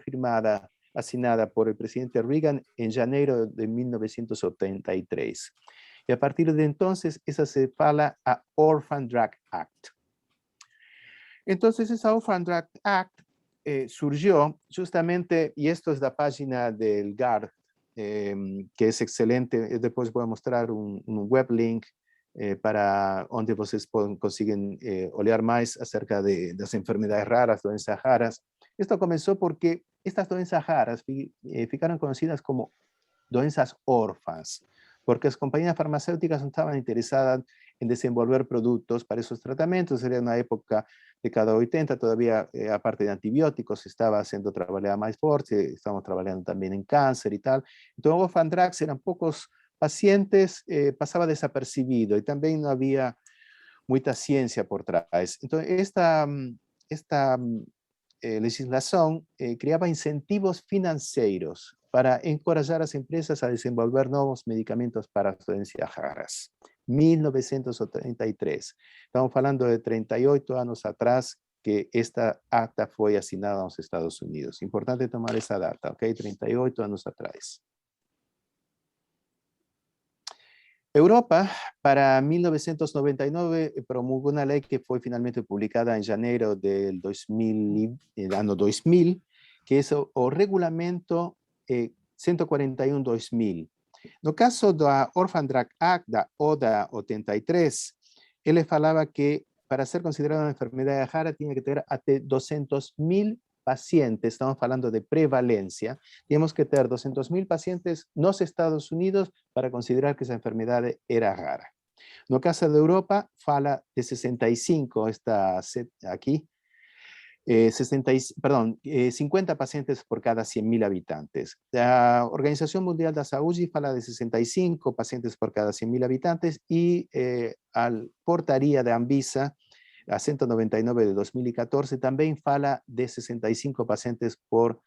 Speaker 4: asignada por el presidente Reagan en enero de 1973. Y a partir de entonces, esa se fala a Orphan Drug Act. Entonces, esa Orphan Drug Act surgió justamente, y esto es la página del GARD, que es excelente. Después voy a mostrar un web link para donde vocês consiguen olhar más acerca de las enfermedades raras, doenças raras. Esto comenzó porque estas doenças raras ficaron conocidas como doenças órfãs, porque las compañías farmacéuticas no estaban interesadas en desenvolver productos para esos tratamientos. Era una época de década 80, todavía aparte de antibióticos estaba haciendo trabajada más fuerte, estábamos trabajando también en cáncer y tal. Entonces, orphan drugs eran pocos pacientes, pasaba desapercibido y también no había mucha ciencia por trás. Entonces, esta legislación creaba incentivos financieros para encorajar a las empresas a desenvolver nuevos medicamentos para doenças raras. 1983. Estamos hablando de 38 años atrás que esta acta fue asignada a los Estados Unidos. Importante tomar esa data, ¿ok? 38 años atrás. Europa, para 1999, promulgó una ley que fue finalmente publicada en enero del año 2000, que es el Regulamento 141-2000. No caso da Orphan Drug Act, da ODA 83, él falaba que para ser considerada una enfermedad rara tiene que tener hasta 200.000 pacientes, estamos hablando de prevalencia, tenemos que tener 200.000 pacientes en los Estados Unidos para considerar que esa enfermedad era rara. No caso de Europa, fala de 65, está aquí, 50 pacientes por cada 100.000 habitantes. La Organización Mundial de la Salud fala de 65 pacientes por cada 100.000 habitantes y al portaría de Anvisa a 199 de 2014, também fala de 65 pacientes por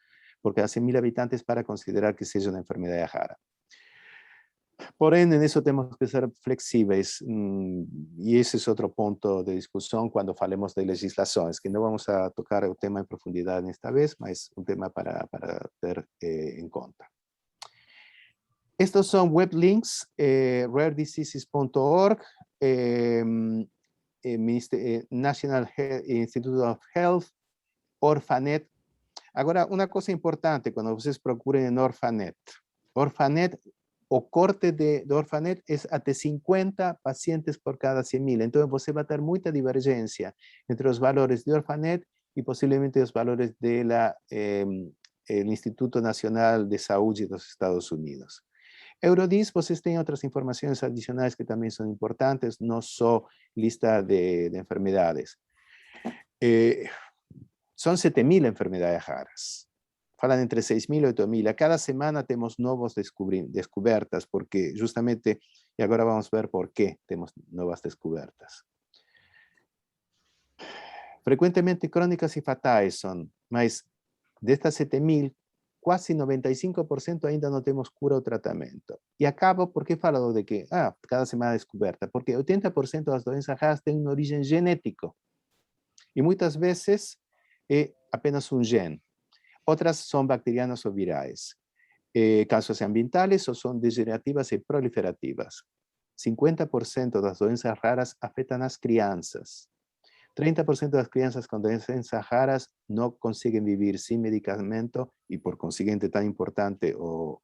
Speaker 4: cada 100.000 habitantes para considerar que seja uma enfermedade rara. Porém, nisso temos que ser flexíveis, e esse é outro ponto de discussão quando falemos de legislações, que não vamos a tocar o tema em profundidade nesta vez, mas um tema para ter em conta. Estos são web links, rarediseases.org, National Institute of Health, Orphanet. Agora, uma coisa importante quando vocês procurem em Orphanet. Orphanet, o corte de Orphanet é até 50 pacientes por cada 100.000. Então, você vai ter muita divergência entre os valores de Orphanet e possivelmente os valores do Instituto Nacional de Saúde dos Estados Unidos. Eurodis, vocês têm outras informações adicionais que também são importantes, não só lista de enfermedades. São 7.000 enfermedades raras. Falam entre 6.000 e 8.000. A cada semana temos novas descobertas, porque justamente, e agora vamos ver por que temos novas descobertas. Frequentemente crônicas e fatais são, mas destas 7.000, quase 95% ainda não temos cura ou tratamento. E acabo porque falo de que, cada semana descoberta, porque 80% das doenças raras têm uma origem genética. E muitas vezes é apenas um gene. Outras são bacterianas ou virais. Causas ambientales ou são degenerativas e proliferativas. 50% das doenças raras afetam as crianças. 30% das crianças com doenças raras não conseguem viver sem medicamento e, por conseguinte, tão importante o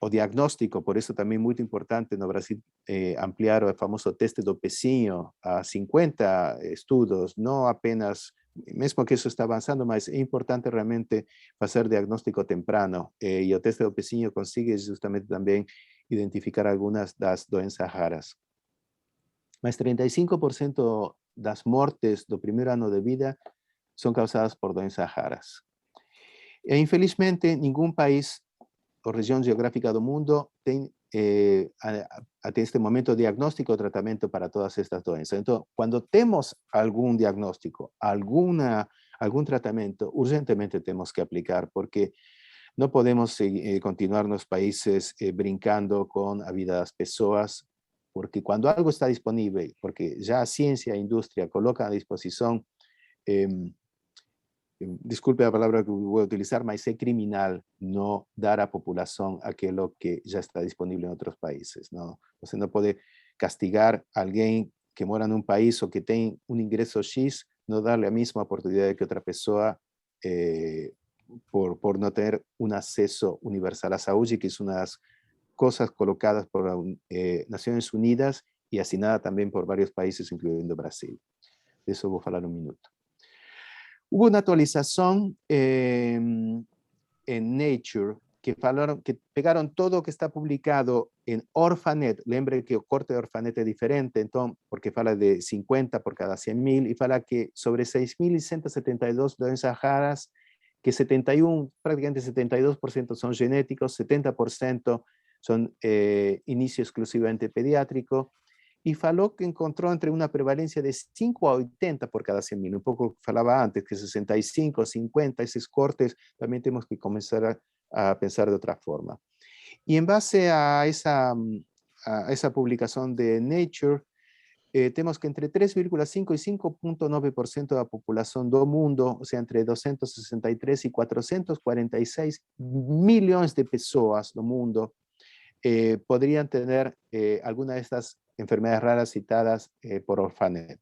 Speaker 4: diagnóstico. Por isso, também muito importante no Brasil ampliar o famoso teste do pezinho a 50 estudos, não apenas, mesmo que isso está avançando, mas é importante realmente fazer diagnóstico temprano. E o teste do pezinho consegue justamente também identificar algumas das doenças raras. Mas 35% das mortes do primeiro ano de vida são causadas por doenças raras. E, infelizmente, nenhum país ou região geográfica do mundo tem, até este momento, diagnóstico ou tratamento para todas estas doenças. Então, quando temos algum diagnóstico, algum tratamento, urgentemente temos que aplicar, porque não podemos continuar nos países brincando com a vida das pessoas, porque quando algo está disponível, porque já a ciência e a indústria colocam à disposição, desculpe a palavra que vou utilizar, mas é criminal não dar à população aquilo que já está disponível em outros países. Não? Você não pode castigar alguém que mora num país ou que tem um ingresso X, não dar-lhe a mesma oportunidade que outra pessoa por não ter um acesso universal à saúde, que é uma das coisas colocadas por Nações Unidas e assinada também por vários países, incluindo o Brasil. Disso eu vou falar um minuto. Houve uma atualização em Nature que pegaram todo o que está publicado em Orphanet. Lembre que o corte de Orphanet é diferente, então, porque fala de 50 por cada 100.000 e fala que sobre 6.172 doenças raras, que praticamente 72% são genéticos, 70% são início exclusivamente pediátrico, e falou que encontrou entre uma prevalência de 5 a 80 por cada 100.000, um pouco que falava antes, que 65, 50, esses cortes também temos que começar a pensar de outra forma. E em base a essa publicação de Nature, temos que entre 3,5 e 5,9% da população do mundo, ou seja, entre 263 e 446 milhões de pessoas no mundo, podrían tener alguna de estas enfermedades raras citadas por Orphanet.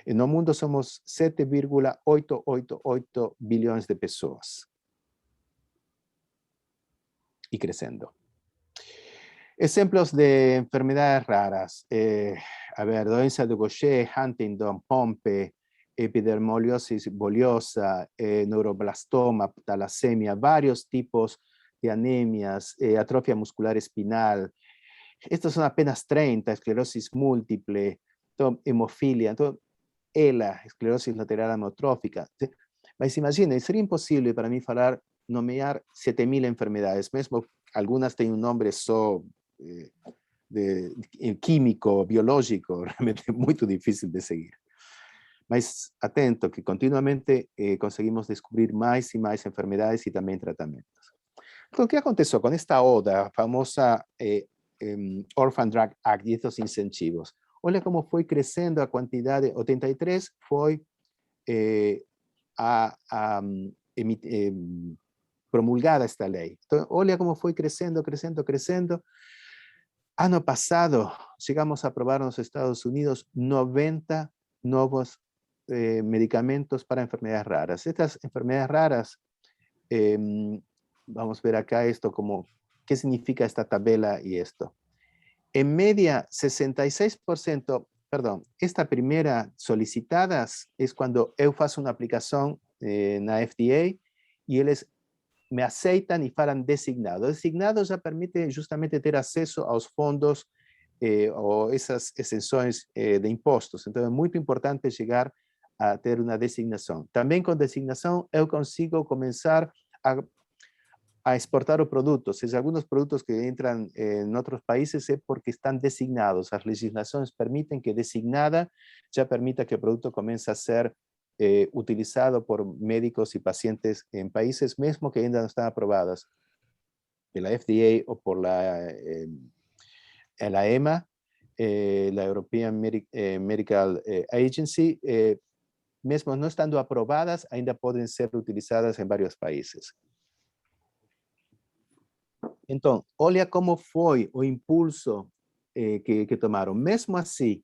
Speaker 4: En el mundo somos 7,888 billones de pessoas. Y creciendo. Ejemplos de enfermedades raras. Doença de Gaucher, Huntington, Pompe, epidermoliosis boliosa, neuroblastoma, talasemia, varios tipos de anemias, atrofia muscular espinal. Estos son apenas 30, esclerosis múltiple, hemofilia, ELA, esclerosis lateral amiotrófica. Mas imaginen, sería imposible para mí nomear 7.000 enfermedades, mesmo algunas tienen un nombre só de químico, biológico, realmente muy difícil de seguir. Mas atento, que continuamente conseguimos descobrir mais e mais enfermedades e também tratamentos. Então, o que aconteceu com esta ODA, a famosa Orphan Drug Act e esses incentivos? Olha como foi crescendo a quantidade. 83 foi promulgada esta lei. Então, olha como foi crescendo, crescendo, crescendo. Ano passado, chegamos a aprovar nos Estados Unidos 90 novos medicamentos para enfermedades raras. Estas enfermedades raras, vamos a ver acá esto como, ¿qué significa esta tabla y esto? En media, 66%, perdón, esta primera solicitadas es cuando eu faço una aplicación na FDA y eles me aceitam e falam designado. Designado já permite justamente ter acesso aos fondos ou essas exenções de impostos. Então, é muito importante chegar a ter uma designação. Também com designação, eu consigo começar a exportar o produto. Ou seja, alguns produtos que entram em outros países é porque estão designados. As legislações permitem que designada já permita que o produto comece a ser utilizado por médicos y pacientes en países mismo que ainda no están aprobadas de la FDA o por la EMA, la European Medical Agency, mesmo no estando aprobadas, ainda pueden ser utilizadas en varios países. Então, olha como foi o impulso que tomaram. Mesmo assim,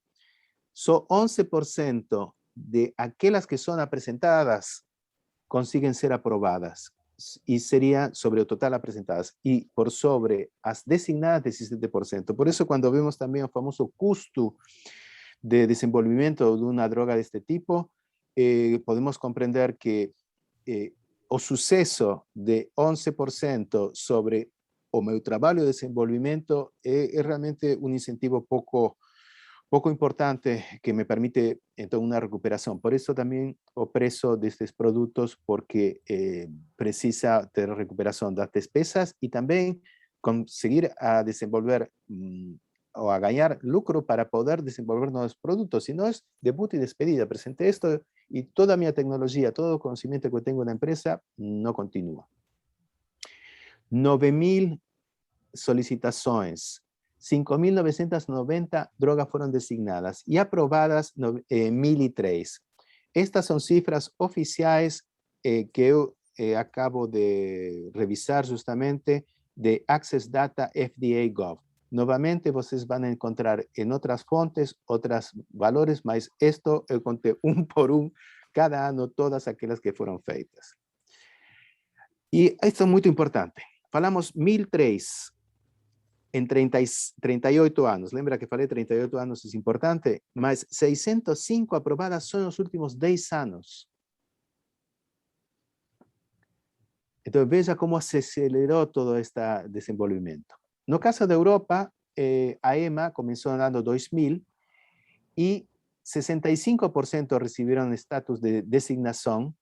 Speaker 4: só 11% de aquellas que son apresentadas consiguen ser aprobadas y sería sobre el total apresentadas y por sobre as designadas 17%. Por eso cuando vemos también el famoso custo de desenvolvimiento de una droga de este tipo, podemos comprender que o suceso de 11% sobre o meu trabalho de desenvolvimento es realmente un incentivo poco importante que me permite entonces una recuperación. Por eso también o precio de estos productos, porque precisa tener recuperación de las despesas y también conseguir a desenvolver o a ganar lucro para poder desenvolver nuevos productos. Si no es debut y despedida, presenté esto y toda mi tecnología, todo el conocimiento que tengo en la empresa no continúa. 9.000 solicitaciones. 5.990 drogas fueron designadas y aprobadas 1.003. Estas son cifras oficiales que yo acabo de revisar justamente de Access Data FDA Gov. Nuevamente, ustedes van a encontrar en otras fuentes, otros valores, mas esto yo conté un por un cada año todas aquellas que fueron feitas. Y esto es muy importante. Falamos 1.003. En 38 años, lembra que falei 38 años es importante, mas 605 aprobadas son los últimos 10 años. Entonces, veja cómo se aceleró todo este desenvolvimiento. No caso de Europa, a EMA comenzó en el año 2000 y 65% recibieron estatus de designación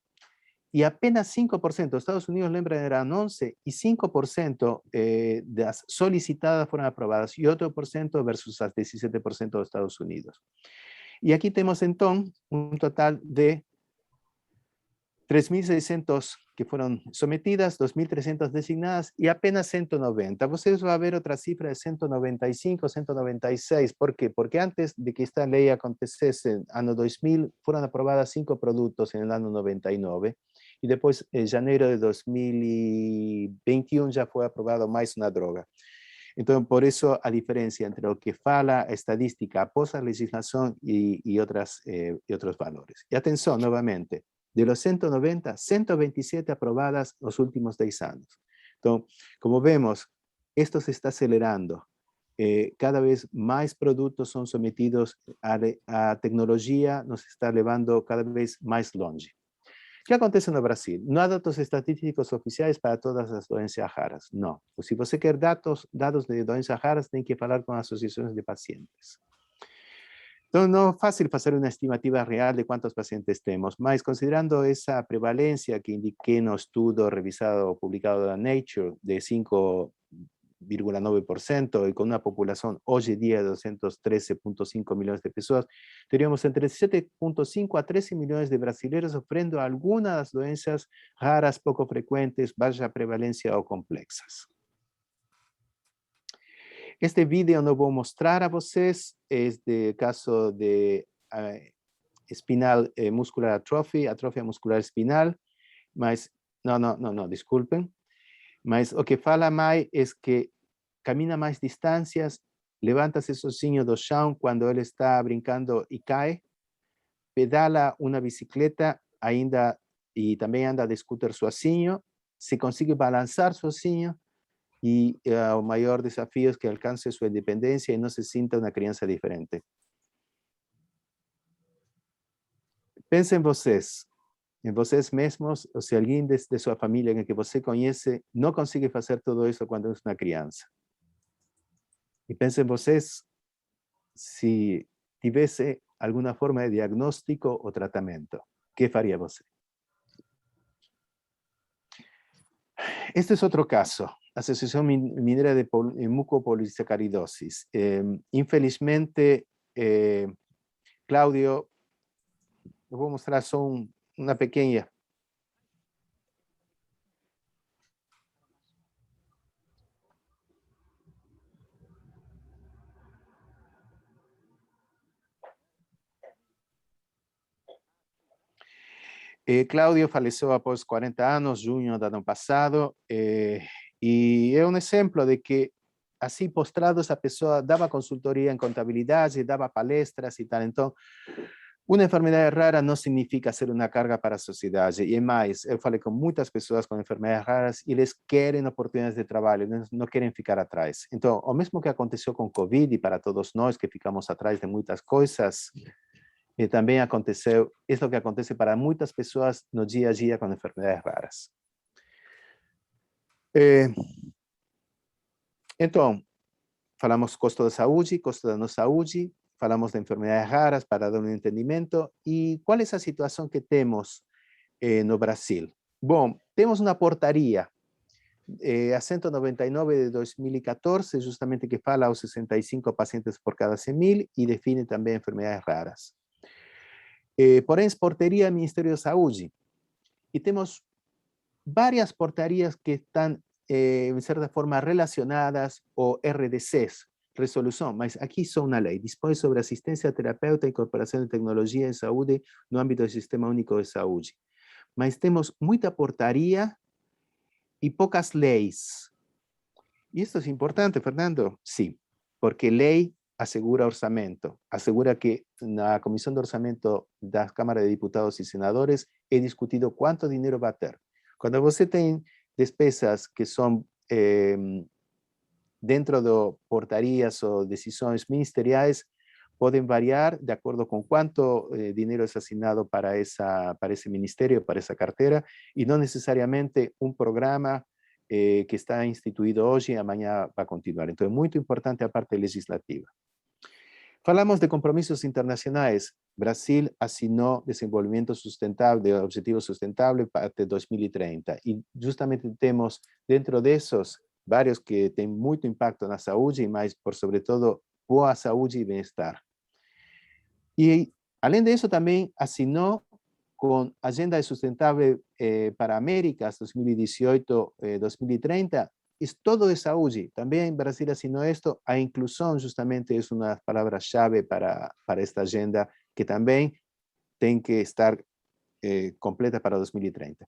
Speaker 4: y apenas 5%, Estados Unidos, lembra, eran 11, y 5% de las solicitadas fueron aprobadas, y otro por ciento versus las 17% de Estados Unidos. Y aquí tenemos entonces un total de 3.600 que fueron sometidas, 2.300 designadas y apenas 190. Ustedes van a ver otra cifra de 195, 196. ¿Por qué? Porque antes de que esta ley aconteciese en el año 2000, fueron aprobadas 5 productos en el año 99. Y después, en enero de 2021, ya fue aprobado más una droga. Entonces, por eso, a diferencia entre lo que fala estadística após la legislación y otros valores. Y atención, nuevamente, de los 190, 127 aprobadas los últimos 10 años. Entonces, como vemos, esto se está acelerando. Cada vez más productos son sometidos a tecnología, nos está llevando cada vez más longe. ¿Qué acontece en el Brasil? No hay datos estadísticos oficiales para todas las doenças raras, no. Pues si você quer datos de doenças raras, tem que hablar con asociaciones de pacientes. Entonces, no es fácil hacer una estimativa real de cuántos pacientes tenemos, mas considerando esa prevalencia que indiqué en un estudio revisado o publicado en Nature de 5 0,9% y con una población hoy en día de 213,5 millones de personas, teníamos entre 7,5 a 13 millones de brasileños sufriendo algunas doenças raras, poco frecuentes, baja prevalencia o complexas. Este vídeo no voy a mostrar a vocês, es de caso de espinal muscular atrophy, atrofia muscular espinal, mas, no, desculpen, mas o que fala mais es que camina más distancias, levanta-se sozinho do chão quando ele está brincando y cae, pedala una bicicleta ainda y también anda de scooter sozinho, se consigue balançar sozinho y el mayor desafío es que alcance su independencia y no se sienta una crianza diferente. Pensa em vocês mesmos, ou se alguém de sua família que você conhece não consegue fazer tudo isso quando é uma criança. E pensa em vocês se tivesse alguma forma de diagnóstico ou tratamento. O que faria você? Este es otro caso, Asociación Minera de Mucopolisacaridosis. Infelizmente, Claudio, les voy a mostrar solo una pequeña. Claudio faleceu após 40 anos, junho do ano passado, e é um exemplo de que, assim postrado, essa pessoa dava consultoria em contabilidade, dava palestras e tal. Então, uma enfermidade rara não significa ser uma carga para a sociedade. E mais, eu falei com muitas pessoas com enfermidades raras e eles querem oportunidades de trabalho, não querem ficar atrás. Então, o mesmo que aconteceu com o Covid, e para todos nós que ficamos atrás de muitas coisas, e também aconteceu, isso que acontece para muitas pessoas no dia a dia com enfermidades raras. Então, falamos custo da saúde, custo da não saúde, falamos de enfermedades raras para dar um entendimento. E qual é a situação que temos no Brasil? Bom, temos uma portaria, a 199 de 2014, justamente que fala aos 65 pacientes por cada 100.000 e define também enfermedades raras. Porém, portaria do Ministério da Saúde. E temos várias portarias que estão, de certa forma, relacionadas ou RDCs, resolução, mas aqui só uma lei. Dispõe sobre assistência terapêutica e incorporação de tecnologia em saúde no âmbito do Sistema Único de Saúde. Mas temos muita portaria e poucas leis. E isso é importante, Fernando? Sim, porque lei asegura orçamento, asegura que na Comissão de Orçamento da Câmara de Diputados e Senadores é discutido quanto dinheiro vai ter. Quando você tem despesas que são dentro de portarias ou decisões ministeriais, podem variar de acordo com quanto dinheiro é assinado para esse ministério, para essa carteira, e não necessariamente um programa que está instituído hoje e amanhã vai continuar. Então, é muito importante a parte legislativa. Falamos de compromissos internacionais. Brasil assinou desenvolvimento sustentável, objetivos sustentáveis até 2030. E justamente temos dentro desses vários que têm muito impacto na saúde, mas por sobretudo boa saúde e bem-estar. E além disso também assinou com a Agenda Sustentável para Américas 2018-2030, todo de saúde. Também Brasil assinou isto. A inclusão justamente é uma das palavras-chave para esta agenda, que também tem que estar completa para 2030.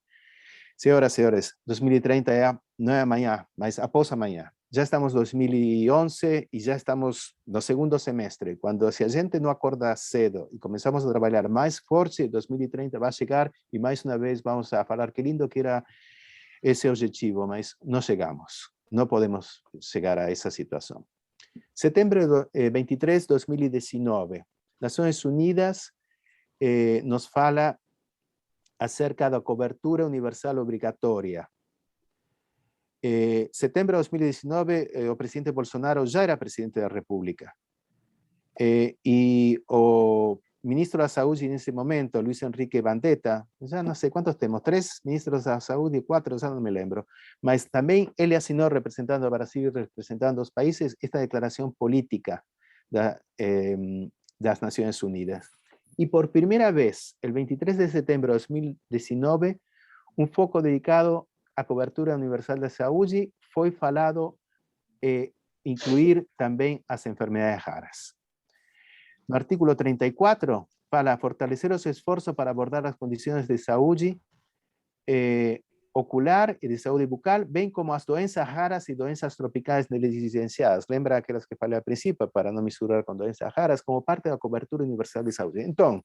Speaker 4: Senhoras e senhores, 2030 não é amanhã, mas após amanhã. Já estamos em 2011 e já estamos no segundo semestre. Quando, se a gente não acorda cedo e começamos a trabalhar mais forte, 2030 vai chegar e mais uma vez vamos a falar que lindo que era esse objetivo, mas não chegamos. Não podemos chegar a essa situação. Setembro 23 de 2019, Nações Unidas nos fala acerca da cobertura universal obrigatória. Setembro de 2019, o presidente Bolsonaro já era presidente da República. E o ministro da Saúde nesse momento, Luiz Henrique Mandetta, já não sei quantos temos, 3 ministros da Saúde, 4, já não me lembro, mas também ele assinou, representando o Brasil, representando os países, esta declaração política das Nações Unidas. E por primeira vez, el 23 de setembro de 2019, um foco dedicado à cobertura universal da saúde foi falado incluir também as enfermedades raras. No artículo 34, para fortalecer os esforços para abordar as condições de saúde ocular e de saúde bucal, bem como as doenças raras e doenças tropicais negligenciadas. Lembra aquelas que falei ao princípio, para não misturar com doenças raras, como parte da cobertura universal de saúde. Então,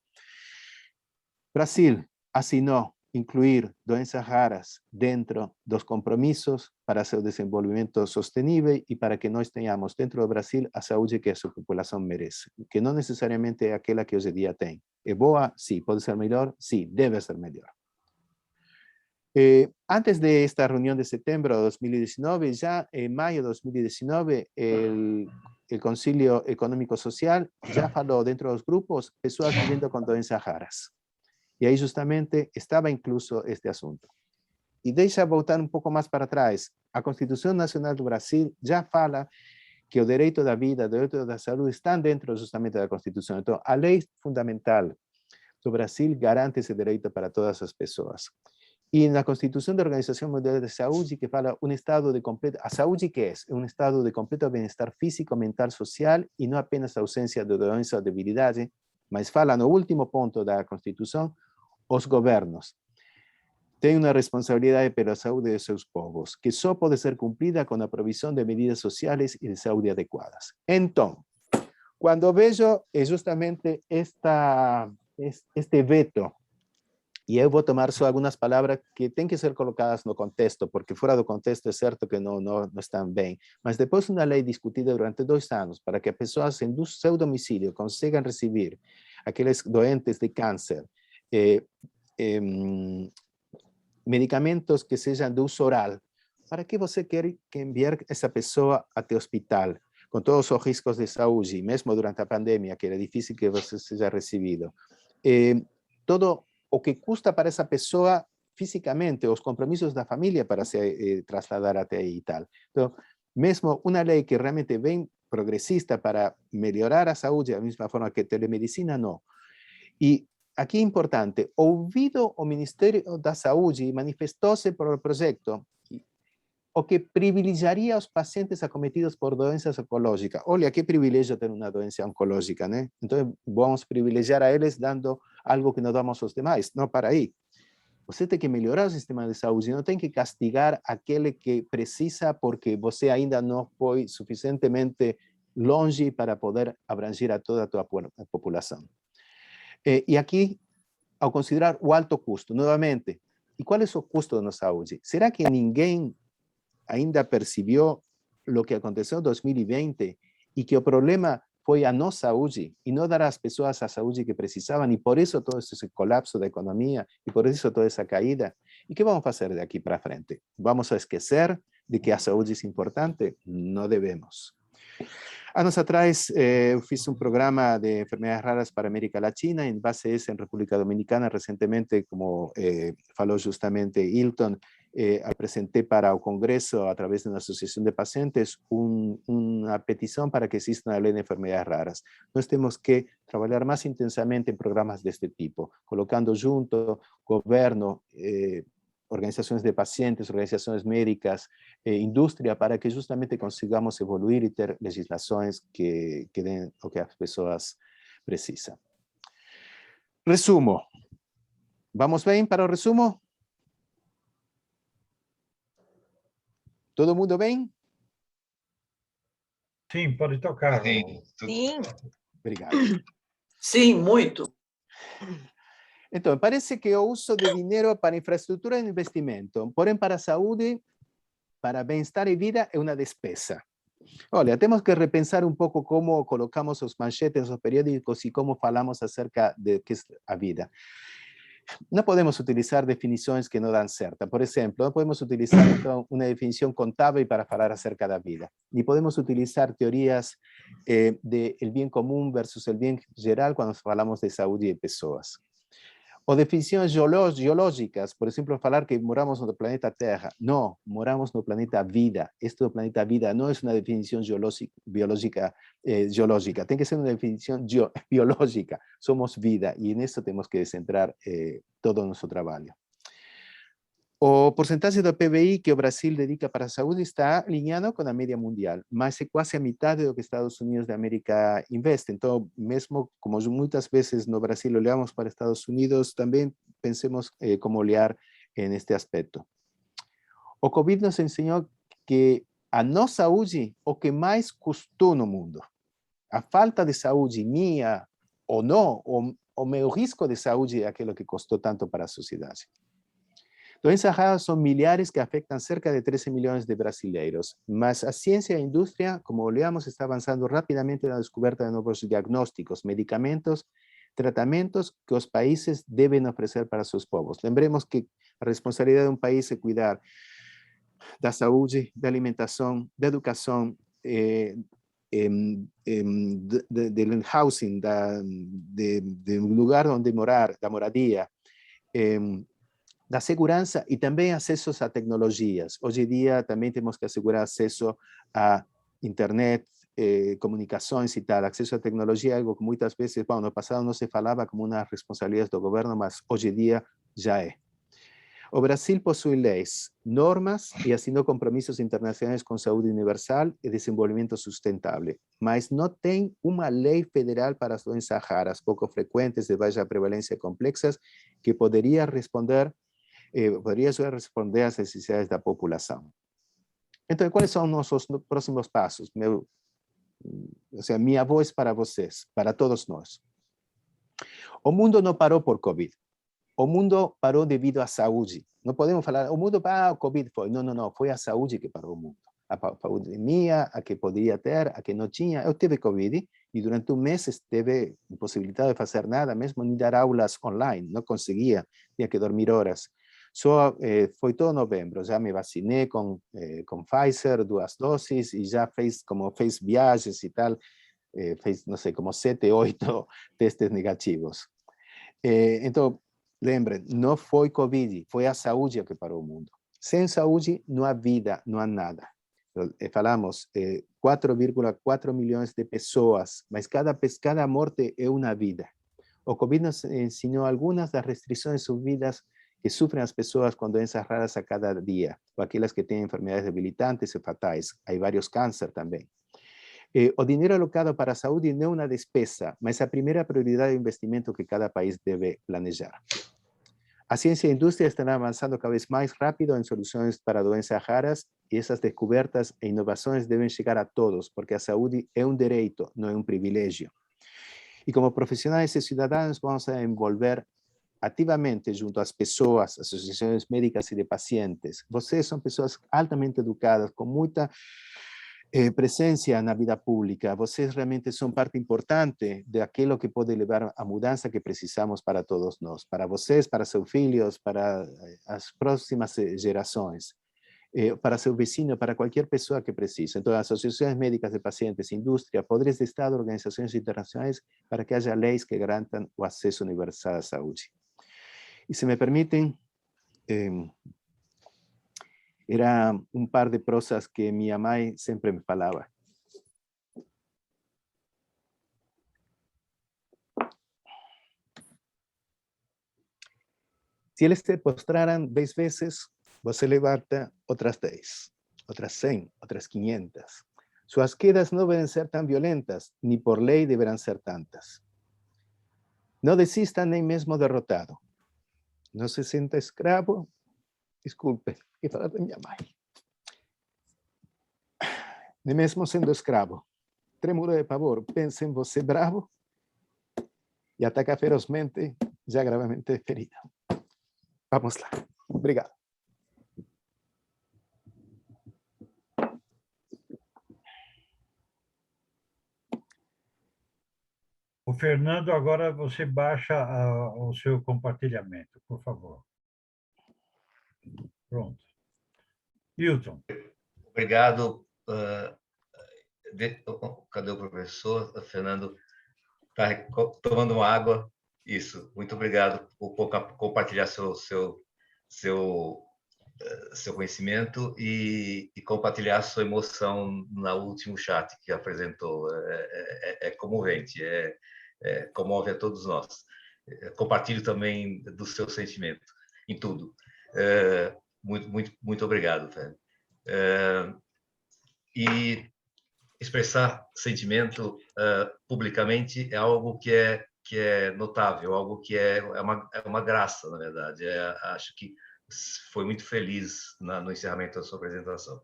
Speaker 4: Brasil assinou incluir doenças raras dentro dos compromissos para seu desenvolvimento sustentável e para que nós tenhamos dentro do Brasil a saúde que a sua população merece, que não necessariamente é aquela que hoje em dia tem. É boa? Sim. Pode ser melhor? Sim. Deve ser melhor. Antes de esta reunião de setembro de 2019, já em maio de 2019, o Conselho Econômico Social já falou dentro dos grupos pessoas vivendo com doenças raras. E aí justamente estava incluso este assunto. E deixa voltar um pouco mais para trás. A Constituição Nacional do Brasil já fala que o direito da vida, o direito da saúde estão dentro justamente da Constituição. Então, a lei fundamental do Brasil garante esse direito para todas as pessoas. E na Constituição da Organização Mundial de Saúde, que fala um estado de completo... A saúde que é? É um estado de completo bem-estar físico, mental, social, e não apenas a ausência de doença ou debilidade, mas fala no último ponto da Constituição, os governos têm uma responsabilidade pela saúde de seus povos, que só pode ser cumprida com a provisão de medidas sociais e de saúde adequadas. Então, quando vejo justamente este veto, e eu vou tomar só algumas palavras que têm que ser colocadas no contexto, porque fora do contexto é certo que não estão bem, mas depois uma lei discutida durante 2 anos para que as pessoas em seu domicílio consigam receber aqueles doentes de câncer, medicamentos que sejam de uso oral. Para que você quer enviar essa pessoa até o hospital, com todos os riscos de saúde, mesmo durante a pandemia, que era difícil que você seja recebido? Todo o que custa para essa pessoa fisicamente, os compromissos da família para se trasladar até aí e tal. Então, mesmo uma lei que realmente é bem progressista para melhorar a saúde, da mesma forma que a telemedicina, não. E aqui é importante, ouvido o Ministério da Saúde, manifestou-se por o projeto o que privilegiaria os pacientes acometidos por doenças oncológicas. Olha, que privilégio ter uma doença oncológica, né? Então, vamos privilegiar a eles dando algo que não damos aos demais. Não, para aí. Você tem que melhorar o sistema de saúde, não tem que castigar aquele que precisa porque você ainda não foi suficientemente longe para poder abranger a toda a tua população. E aqui, ao considerar o alto custo, novamente, e qual é o custo da nossa saúde? Será que ninguém ainda percebeu o que aconteceu em 2020 e que o problema foi a nossa saúde e não dar às pessoas a saúde que precisavam, e por isso todo esse colapso da economia e por isso toda essa caída? E que vamos fazer daqui para frente? Vamos a esquecer de que a saúde é importante? Não devemos. Anos atrás, eu fiz um programa de enfermedades raras para a América Latina, em base a isso, em República Dominicana, recentemente, como falou justamente Hilton, apresenté para o Congresso, a través de uma associação de pacientes, uma petição para que exista uma lei de enfermedades raras. Nós temos que trabalhar mais intensamente em programas deste tipo, colocando junto governo, organizações de pacientes, organizações médicas, indústria, para que justamente consigamos evoluir e ter legislações que den o que as pessoas precisam. Resumo. Vamos bem para o resumo? Todo mundo bem?
Speaker 3: Sim, pode tocar.
Speaker 2: Sim,
Speaker 5: Sim,
Speaker 4: Obrigado.
Speaker 5: sim, muito.
Speaker 4: Então, parece que o uso de dinheiro para infraestrutura é um investimento, porém para a saúde, para bem-estar e vida, é uma despesa. Olha, temos que repensar um pouco como colocamos os manchetes nos periódicos e como falamos acerca de que é a vida. no podemos utilizar definições que não dão certo. Por exemplo, não podemos utilizar então, uma definição contábil para falar acerca da vida. Ni podemos utilizar teorias del bem comum versus el bem geral quando falamos de saúde de pessoas. O definições geológicas, por exemplo, falar que moramos no planeta Terra. Não, moramos no planeta Vida. Este do planeta Vida não é uma definição geológica. Tem que ser uma definição biológica. Somos vida e nisso temos que centrar todo o nosso trabalho. O porcentaje do PBI que o Brasil dedica para a saúde está alinhado com a média mundial, mas é quase a metade do que Estados Unidos da América investe. Então, mesmo como muitas vezes no Brasil olhamos para Estados Unidos, também pensemos como olhar neste aspecto. O Covid nos ensinou que a não saúde é o que mais custou no mundo. A falta de saúde minha ou não, o meu risco de saúde é aquilo que custou tanto para a sociedade. Doenças raras são milhares que afetam cerca de 13 milhões de brasileiros, mas a ciência e a indústria, como olhamos, está avançando rapidamente na descoberta de novos diagnósticos, medicamentos, tratamentos que os países devem oferecer para seus povos. Lembremos que a responsabilidade de um país é cuidar da saúde, da alimentação, da educação, do housing, de um lugar onde morar, da moradia, da segurança e também acessos a tecnologias. Hoje em dia também temos que assegurar acesso a internet, comunicações e tal. Acesso à tecnologia é algo que muitas vezes, bom, no passado não se falava como uma responsabilidade do governo, mas hoje em dia já é. O Brasil possui leis, normas e assinou compromissos internacionais com saúde universal e desenvolvimento sustentável, mas não tem uma lei federal para as doenças raras, pouco frequentes, de baixa prevalência complexas, que poderia ajudar a responder às necessidades da população. Então, quais são nossos próximos passos? Minha voz para vocês, para todos nós. O mundo não parou por Covid. O mundo parou devido à saúde. Não podemos falar, o mundo parou, o Covid foi. Não, foi a saúde que parou o mundo. A pandemia, a que poderia ter, a que não tinha. Eu tive Covid e durante um mês esteve impossibilitado de fazer nada, mesmo nem dar aulas online. Não conseguia, tinha que dormir horas. Só foi todo novembro, já me vacinei com Pfizer, 2 doses, e já fez viagens e tal, fez, não sei, como 7, 8 testes negativos. Então, lembrem, não foi Covid, foi a saúde que parou o mundo. Sem saúde, não há vida, não há nada. Falamos 4,4 milhões de pessoas, mas cada morte é uma vida. O Covid nos ensinou algumas das restrições subidas que sofrem as pessoas com doenças raras a cada dia, ou aquelas que têm enfermidades debilitantes e fatais. Há vários cânceres também. O dinheiro alocado para a saúde não é uma despesa, mas a primeira prioridade de investimento que cada país deve planejar. A ciência e a indústria estão avançando cada vez mais rápido em soluções para doenças raras e essas descobertas e inovações devem chegar a todos, porque a saúde é um direito, não é um privilégio. E como profissionais e cidadãos, vamos a envolver ativamente junto às pessoas, associações médicas e de pacientes. Vocês são pessoas altamente educadas, com muita presença na vida pública. Vocês realmente são parte importante daquilo que pode levar a mudança que precisamos para todos nós, para vocês, para seus filhos, para as próximas gerações, para seu vecino, para qualquer pessoa que precise. Então, associações médicas de pacientes, indústria, poderes de Estado, organizações internacionais, para que haja leis que garantam o acesso universal à saúde. E se me permitem, era um par de prosas que minha mãe sempre me falava. Se eles te postraram 10 vezes, você levanta outras 10, outras 100, outras 500. Suas quedas não devem ser tão violentas, nem por lei deverão ser tantas. Não desista nem mesmo derrotado. Não se sinta escravo. Desculpe, que falar da minha mãe. Nem mesmo sendo escravo. Tremuro de pavor, pense em você bravo e ataca ferozmente, já gravemente ferido. Vamos lá. Obrigado.
Speaker 3: O Fernando, agora você baixa o seu compartilhamento, por favor. Pronto. Hilton.
Speaker 2: Obrigado. Cadê o professor? O Fernando está tomando uma água. Isso. Muito obrigado por compartilhar seu conhecimento e compartilhar sua emoção no último chat que apresentou. É comovente, comove a todos nós. Compartilho também do seu sentimento em tudo. Muito obrigado, velho. E expressar sentimento publicamente é algo que é notável, algo que é uma graça, na verdade. Acho que foi muito feliz no encerramento da sua apresentação.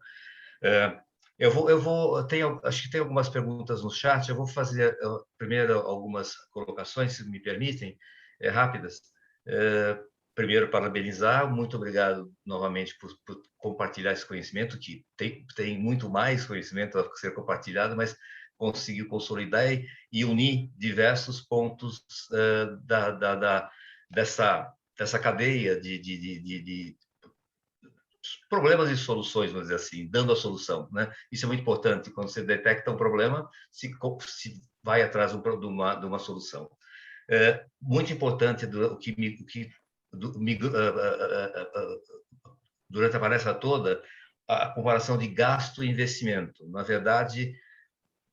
Speaker 2: Acho que tem algumas perguntas no chat. Eu vou fazer primeiro algumas colocações, se me permitem, rápidas. Primeiro, parabenizar, muito obrigado novamente por compartilhar esse conhecimento, que tem muito mais conhecimento a ser compartilhado, mas conseguiu consolidar e unir diversos pontos dessa cadeia de problemas e soluções, vamos dizer assim, dando a solução, né? Isso é muito importante. Quando você detecta um problema, se vai atrás de uma solução. Muito importante durante a palestra toda, a comparação de gasto e investimento. Na verdade,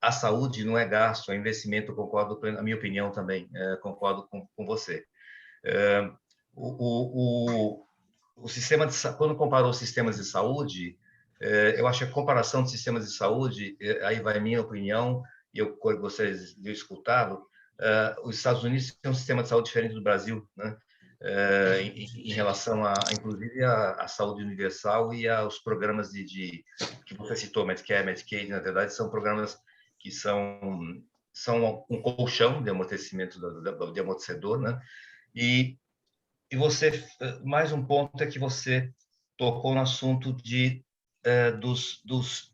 Speaker 2: a saúde não é gasto, é investimento. Concordo, na minha opinião também, concordo com você. O sistema quando comparou os sistemas de saúde, eu acho que a comparação de sistemas de saúde, aí vai a minha opinião, e eu gostaria de escutá-lo. Os Estados Unidos têm um sistema de saúde diferente do Brasil, né? Em relação inclusive a saúde universal e aos programas que você citou, Medicare, Medicaid, na verdade são programas que são um colchão de amortecimento de amortecedor, né? E você, mais um ponto é que você tocou no assunto dos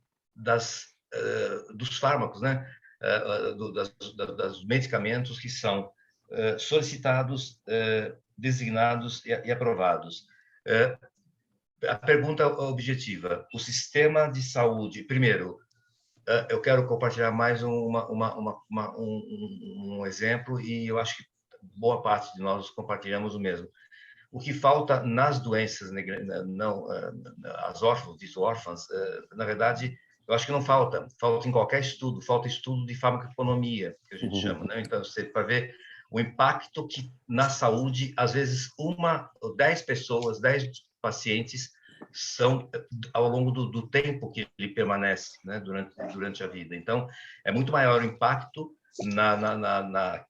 Speaker 2: fármacos, né? dos medicamentos que são solicitados, designados e aprovados. A pergunta objetiva: o sistema de saúde, primeiro, eu quero compartilhar mais um exemplo, e eu acho que boa parte de nós compartilhamos o mesmo. O que falta nas doenças, as órfãs, na verdade, eu acho que não falta em qualquer estudo, falta estudo de farmacoeconomia, que a gente chama, né? Então, você para ver o impacto que na saúde, às vezes 10 pessoas, 10 pacientes são ao longo do tempo que ele permanece, né, durante a vida. Então, é muito maior o impacto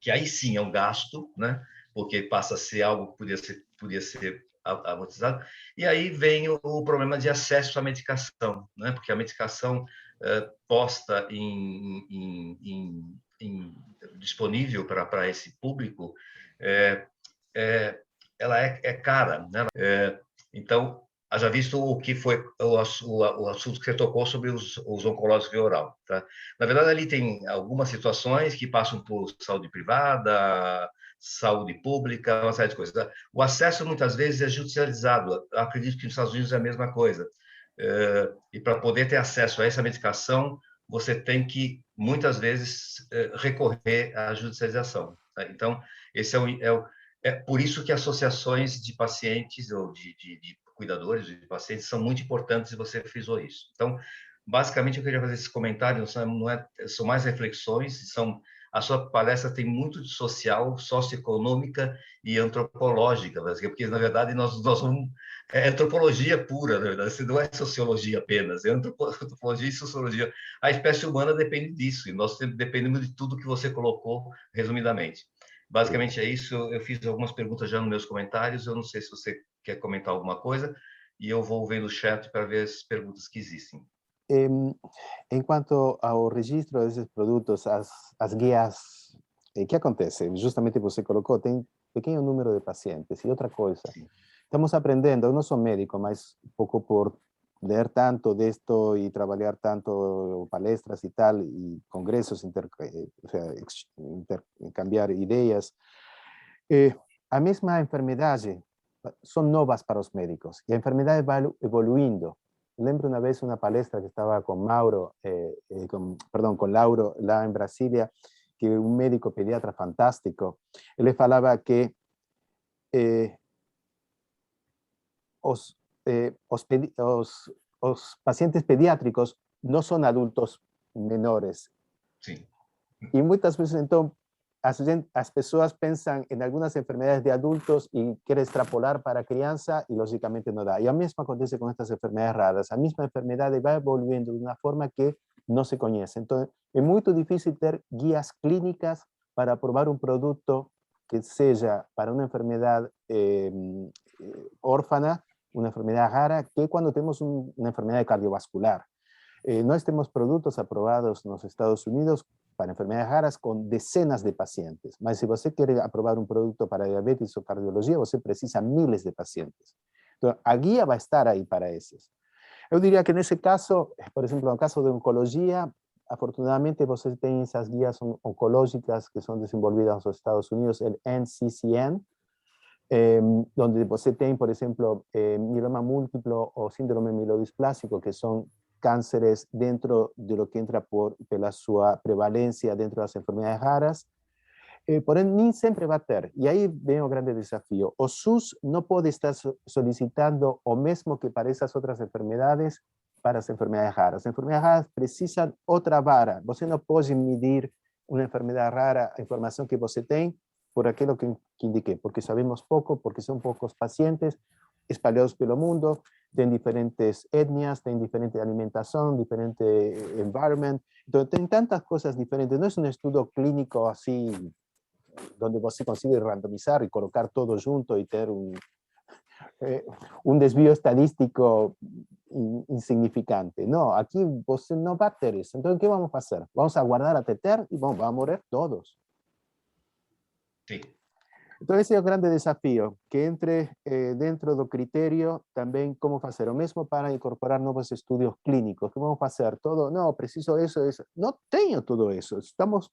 Speaker 2: que aí sim é um gasto, né? Porque passa a ser algo que podia ser amortizado. E aí vem o problema de acesso à medicação, né? Porque a medicação posta disponível para esse público, ela é cara, né? Então, haja visto o que foi o assunto que você tocou sobre os oncológicos via oral, tá? Na verdade, ali tem algumas situações que passam por saúde privada, saúde pública, uma série de coisas. Tá? O acesso, muitas vezes, é judicializado. Eu acredito que nos Estados Unidos é a mesma coisa. E para poder ter acesso a essa medicação, você tem que, muitas vezes, recorrer à judicialização. Tá? Então, esse é por isso que associações de pacientes ou de cuidadores de pacientes são muito importantes, e você frisou isso. Então, basicamente, eu queria fazer esse comentário, são mais reflexões, a sua palestra tem muito de social, socioeconômica e antropológica, porque, na verdade, nós somos antropologia pura, na verdade, não é sociologia apenas, é antropologia e sociologia. A espécie humana depende disso, e nós dependemos de tudo que você colocou, resumidamente. Basicamente é isso. Eu fiz algumas perguntas já nos meus comentários, eu não sei se você quer comentar alguma coisa, e eu vou vendo o chat para ver as perguntas que existem.
Speaker 4: Em quanto ao registro desses produtos, as guias, o que acontece? Justamente você colocou, tem pequeno número de pacientes. E outra coisa, estamos aprendendo, eu não sou médico, mas um pouco por leer tanto de esto y trabajar tanto palestras y tal, y congresos, o sea, intercambiar ideas. A mesma enfermedade son novas para os médicos e a enfermedade vai evoluindo. Lembro uma vez uma palestra que estava com Mauro, com Lauro, lá em Brasília, que um médico pediatra fantástico, ele falava que os pacientes pediátricos não são adultos menores.
Speaker 2: Sim.
Speaker 4: E muitas vezes, então, as pessoas pensam em algumas enfermedades de adultos e querem extrapolar para a criança e, logicamente, não dá. E o mesmo acontece com estas enfermedades raras. A mesma enfermidade vai evoluindo de uma forma que não se conhece. Então, é muito difícil ter guias clínicas para aprovar um produto que seja para uma enfermedade órfana, uma enfermedade rara, que quando temos uma enfermedade cardiovascular. Nós temos produtos aprovados nos Estados Unidos para enfermedades raras com dezenas de pacientes. Mas se você quer aprovar um produto para diabetes ou cardiologia, você precisa miles de pacientes. Então, a guia vai estar aí para esses. Eu diria que nesse caso, por exemplo, no caso de oncologia, afortunadamente você tem essas guias oncológicas que são desenvolvidas nos Estados Unidos, o NCCN, onde você tem, por exemplo, mieloma múltiplo ou síndrome mielodisplásico, que são cánceres dentro de lo que entra pela sua prevalência dentro das enfermedades raras, porém nem sempre vai ter. E aí vem o grande desafio. O SUS não pode estar solicitando o mesmo que para essas outras enfermedades para as enfermedades raras. As enfermedades raras precisam outra vara. Você não pode medir uma enfermedade rara, a informação que você tem, por aquilo que indiquei, porque sabemos pouco, porque são poucos pacientes espalhados pelo mundo, tem diferentes etnias, tem diferente alimentação, diferente environment. Então, tem tantas coisas diferentes. Não é um estudo clínico assim, onde você consegue randomizar e colocar todo junto e ter um desvio estadístico insignificante. Não, aqui você não vai ter isso. Então, o que vamos fazer? Vamos aguardar até ter e vão morrer todos.
Speaker 2: Sim.
Speaker 4: Então, esse é o grande desafio, que entre dentro do critério também como fazer. O mesmo para incorporar novos estudos clínicos. Que vamos fazer? Todo, não, preciso isso. Não tenho tudo isso. Estamos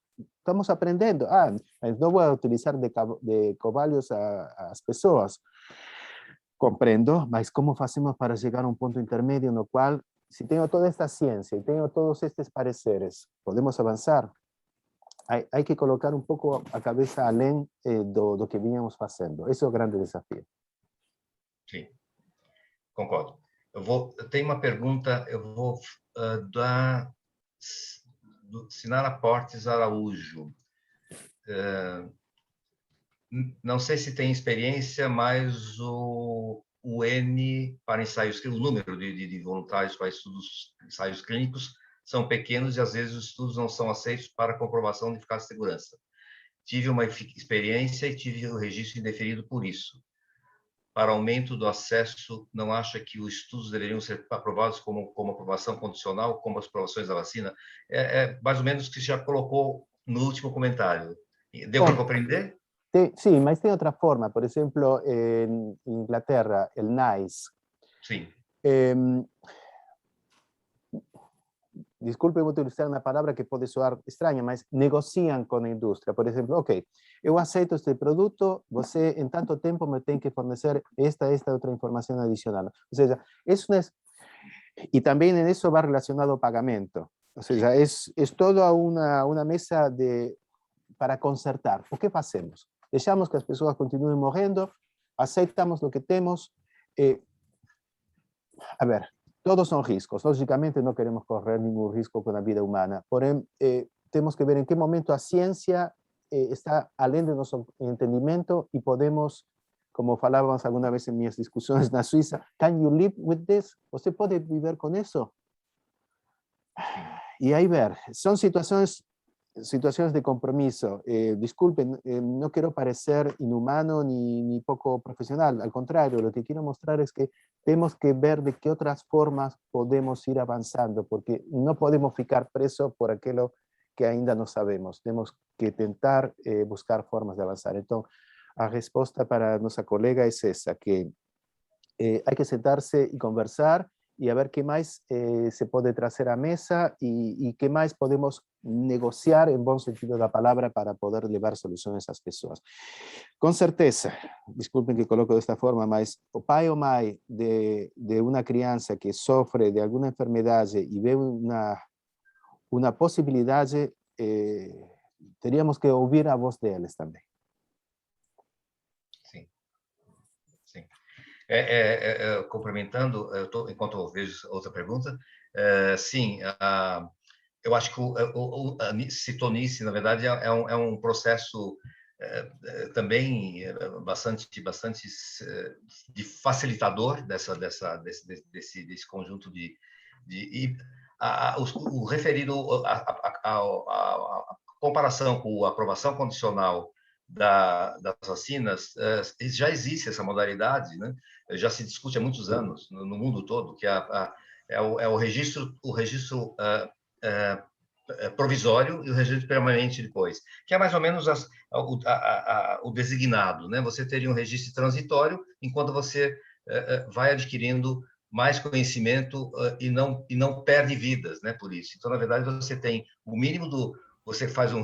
Speaker 4: aprendendo. Mas não vou utilizar de cobalhos as pessoas. Compreendo, mas como fazemos para chegar a um ponto intermédio no qual, se tenho toda esta ciência e tenho todos estes pareceres, podemos avançar? Hay que colocar um pouco a cabeça além do que vínhamos fazendo. Esse é o grande desafio.
Speaker 2: Sim, concordo. Eu tenho uma pergunta, eu vou da Sinara Portes Araújo. Não sei se tem experiência, mas o N para ensaios, o número de voluntários para ensaios clínicos são pequenos e, às vezes, os estudos não são aceitos para comprovação de eficácia e segurança. Tive uma experiência e tive o registro indeferido por isso. Para aumento do acesso, não acha que os estudos deveriam ser aprovados como aprovação condicional, como as aprovações da vacina? É mais ou menos o que você já colocou no último comentário. Deu para compreender?
Speaker 4: Sim, mas tem outra forma. Por exemplo, em Inglaterra, o NICE.
Speaker 2: Sim.
Speaker 4: Desculpe, vou utilizar uma palavra que pode soar estranha, mas negociam com a indústria. Por exemplo, ok, eu aceito este produto, você em tanto tempo me tem que fornecer esta outra informação adicional. Ou seja, isso é... E também isso vai relacionado ao pagamento. Ou seja, é toda uma mesa para consertar. O que fazemos? Deixamos que as pessoas continuem morrendo, aceitamos o que temos. A ver, todos são riscos. Logicamente, não queremos correr nenhum risco com a vida humana. Porém, temos que ver em que momento a ciência está além do nosso entendimento e podemos, como falávamos alguma vez em minhas discussões na Suíça, can you live with this? Você pode viver com isso? E aí ver, são situações de compromisso. Disculpen, no quiero parecer inhumano ni poco profesional. Al contrario, lo que quiero mostrar es que tenemos que ver de qué otras formas podemos ir avanzando, porque no podemos ficar presos por aquello que ainda no sabemos. Tenemos que tentar buscar formas de avanzar. Entonces, la respuesta para nuestra colega es esa, que hay que sentarse y conversar y a ver qué más se puede traer a mesa y qué más podemos negociar en buen sentido da palavra para poder levar soluções às pessoas. Com certeza, desculpem que coloco desta forma, mas o pai ou mãe de uma criança que sofre de alguma enfermidade e vê uma possibilidade, teríamos que ouvir a voz deles também.
Speaker 2: Sim, sim. Complementando, enquanto eu vejo outra pergunta, sim, eu acho que a citonice, na verdade, é um processo também bastante de facilitador desse conjunto o referido a comparação com a aprovação condicional das vacinas, já existe essa modalidade, né? Já se discute há muitos anos no mundo todo, que é o registro provisório e o registro permanente depois, que é mais ou menos o designado, né? Você teria um registro transitório enquanto você vai adquirindo mais conhecimento e não perde vidas, né? Por isso. Então, na verdade, você tem o mínimo você faz um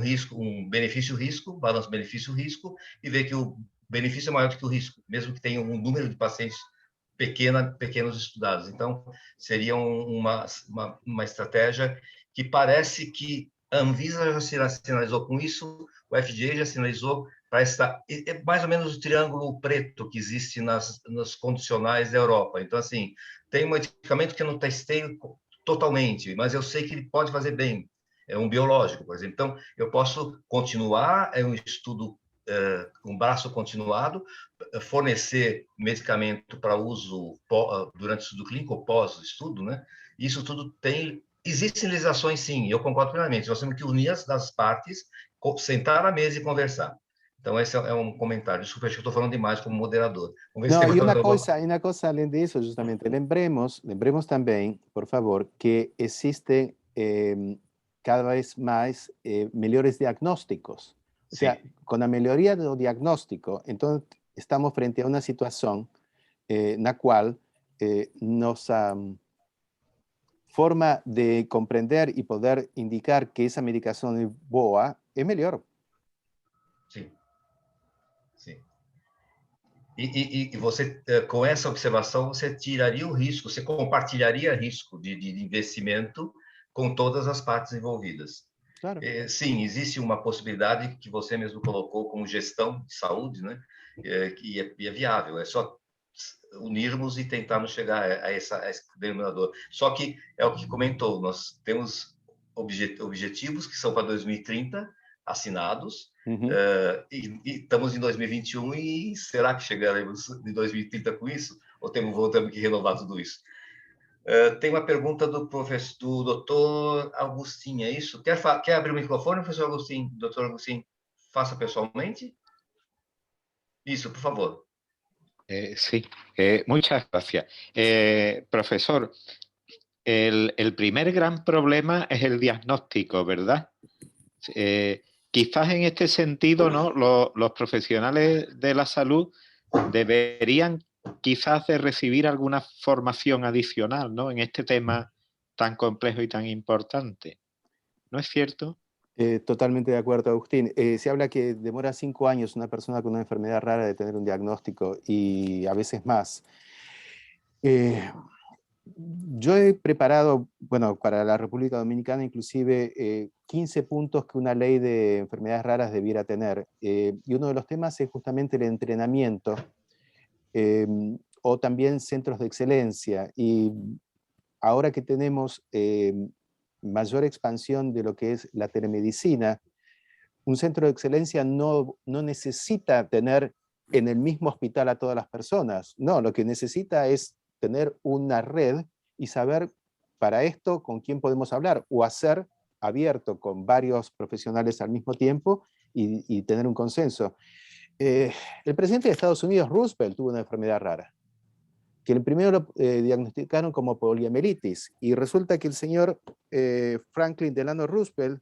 Speaker 2: benefício-risco, balanço benefício-risco, e vê que o benefício é maior do que o risco, mesmo que tenha um número de pacientes pequenos estudados. Então, seria uma estratégia que parece que a Anvisa já sinalizou com isso, o FDA já sinalizou para é mais ou menos o triângulo preto que existe nas condicionais da Europa. Então, assim, tem um medicamento que eu não testei totalmente, mas eu sei que ele pode fazer bem. É um biológico, por exemplo. Então, eu posso continuar, é um estudo com braço continuado, fornecer medicamento para uso durante o estudo clínico ou pós-estudo, né? Isso tudo existem legislações, sim, eu concordo plenamente. Nós temos que unir as partes, sentar na mesa e conversar. Então, esse é um comentário. Desculpa, acho que eu estou falando demais como moderador.
Speaker 4: Não, e uma coisa além disso, justamente, lembremos também, por favor, que existem cada vez mais melhores diagnósticos. O sea, con la melhoria do diagnóstico, entonces estamos frente a una situación na cual nuestra forma de comprender y poder indicar que esa medicación es boa es mejor.
Speaker 2: Sim, sim. E você, com essa observação, você tiraria o risco, você compartilharia risco de investimento com todas as partes envolvidas.
Speaker 4: Claro.
Speaker 2: Sim, existe uma possibilidade que você mesmo colocou como gestão de saúde, né? E é viável, é só unirmos e tentarmos chegar a esse denominador. Só que é o que comentou, nós temos objetivos que são para 2030, assinados, e estamos em 2021 e será que chegaremos em 2030 com isso? Ou voltamos que renovar tudo isso? Tem uma pergunta do doutor Agostinho, é isso? Quer abrir o microfone, professor Agostinho? Doutor Agostinho, faça pessoalmente. Isso, por favor.
Speaker 6: Sí, muchas gracias. Profesor, el primer gran problema es el diagnóstico, ¿verdad? Quizás en este sentido, ¿no? Los profesionales de la salud deberían quizás de recibir alguna formación adicional, ¿no? En este tema tan complejo y tan importante. ¿No es cierto?
Speaker 4: Totalmente de acuerdo, Agustín. Se habla que demora 5 años una persona con una enfermedad rara de tener un diagnóstico y a veces más. Yo he preparado, bueno, para la República Dominicana inclusive 15 puntos que una ley de enfermedades raras debiera tener. Y uno de los temas es justamente el entrenamiento o también centros de excelencia. Y ahora que tenemos mayor expansión de lo que es la telemedicina, un centro de excelencia no necesita tener en el mismo hospital a todas las personas. No, lo que necesita es tener una red y saber para esto con quién podemos hablar o hacer abierto con varios profesionales al mismo tiempo y tener un consenso. El presidente de Estados Unidos, Roosevelt, tuvo una enfermedad rara, que el primero lo diagnosticaron como poliomielitis, y resulta que el señor Franklin Delano Roosevelt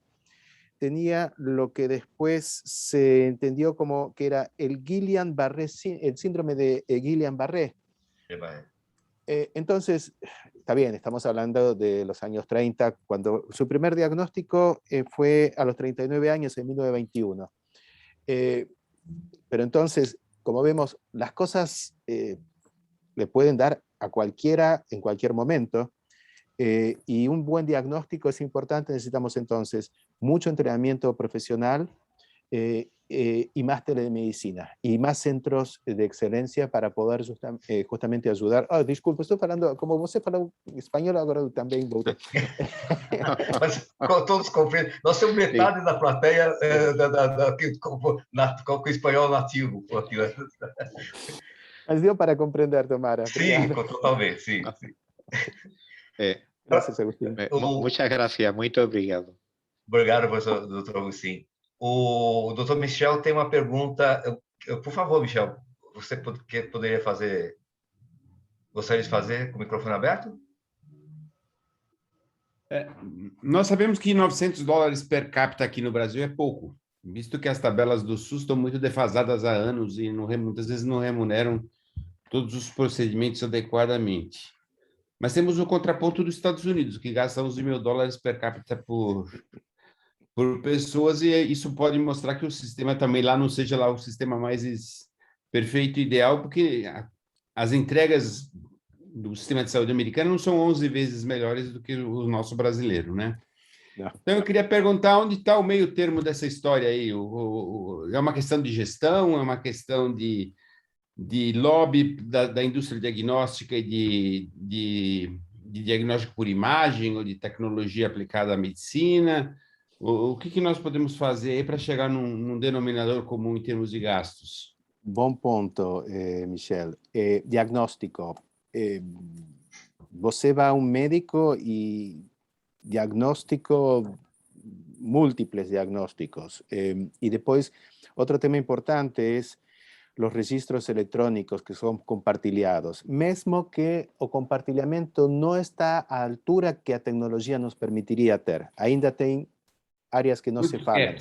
Speaker 4: tenía lo que después se entendió como que era el Guillain-Barré, el síndrome de Guillain-Barré. Entonces, está bien, estamos hablando de los años 30, cuando su primer diagnóstico fue a los 39 años, en 1921. Pero entonces, como vemos, las cosas le pueden dar a cualquiera en cualquier momento, y un buen diagnóstico es importante. Necesitamos entonces mucho entrenamiento profesional, y más telemedicina y más centros de excelencia para poder justamente ayudar. Desculpa, estou falando, como você falou espanhol, agora eu também vou.
Speaker 2: Mas todos compreendem. Nós temos metade da plateia com espanhol nativo. Aqui, né?
Speaker 4: Mas deu para compreender, Tomara.
Speaker 2: Sim, totalmente, sim.
Speaker 4: Gracias, Agustín.
Speaker 6: Muchas gracias, muito obrigado.
Speaker 2: Obrigado, professor Dr. Agustín. O Dr. Michel tem uma pergunta. Por favor, Michel, você poderia fazer? Gostaria de fazer com o microfone aberto?
Speaker 1: Nós sabemos que $900 per capita aqui no Brasil é pouco, visto que as tabelas do SUS estão muito defasadas há anos e muitas vezes não remuneram todos os procedimentos adequadamente. Mas temos o contraponto dos Estados Unidos, que gasta $11.000 per capita por pessoas, e isso pode mostrar que o sistema também lá não seja lá o sistema mais perfeito e ideal, porque as entregas do sistema de saúde americano não são 11 vezes melhores do que o nosso brasileiro, né? Não. Então, eu queria perguntar onde está o meio termo dessa história aí. É uma questão de gestão, é uma questão de lobby da indústria diagnóstica e de diagnóstico por imagem ou de tecnologia aplicada à medicina? O que nós podemos fazer aí para chegar num denominador comum em termos de gastos?
Speaker 4: Bom ponto, Michel. Diagnóstico. Você vai a um médico e diagnóstico, múltiples diagnósticos. Y después, otro tema importante es los registros electrónicos que son compartilhados. Mesmo que o compartilhamento não está à altura que a tecnologia nos permitiria ter. Ainda tem áreas que não se falam.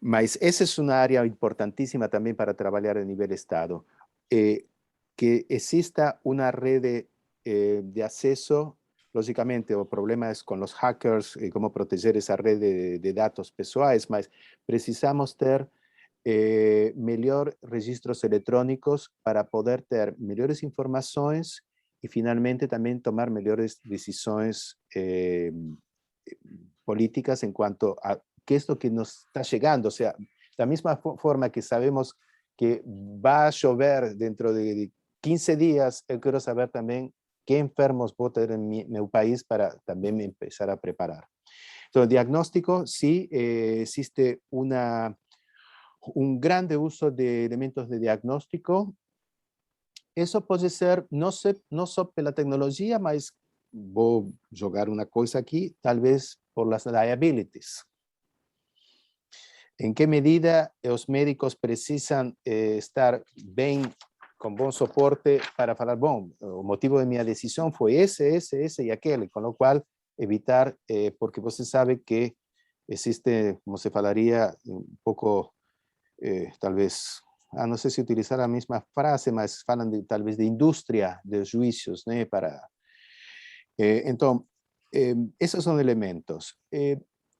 Speaker 4: Mas essa é uma área importantíssima também para trabalhar a nível Estado. Que exista uma rede de acesso. Lógicamente, o problema es con los hackers y cómo proteger esa red de datos pessoais, mas precisamos ter melhor registros electrónicos para poder ter melhores informações y finalmente también tomar melhores decisiones políticas en cuanto a qué es lo que nos está llegando. O sea, de la misma forma que sabemos que va a llover dentro de 15 días, yo quiero saber también qué enfermos puedo tener en mi país para también empezar a preparar. Entonces, diagnóstico, sí, existe un grande uso de elementos de diagnóstico. Eso puede ser, no só pela tecnologia, mas vou jogar una cosa aquí, tal vez por las liabilities. ¿En qué medida los médicos precisan estar bien, con buen soporte para falar, bom, o motivo de mi decisión fue ese y aquel, con lo cual evitar, porque você sabe que existe, como se falaría, un poco, tal vez, no sé si utilizar la misma frase, mas falan tal vez de industria de juicios, ¿no? Entonces, esos son elementos.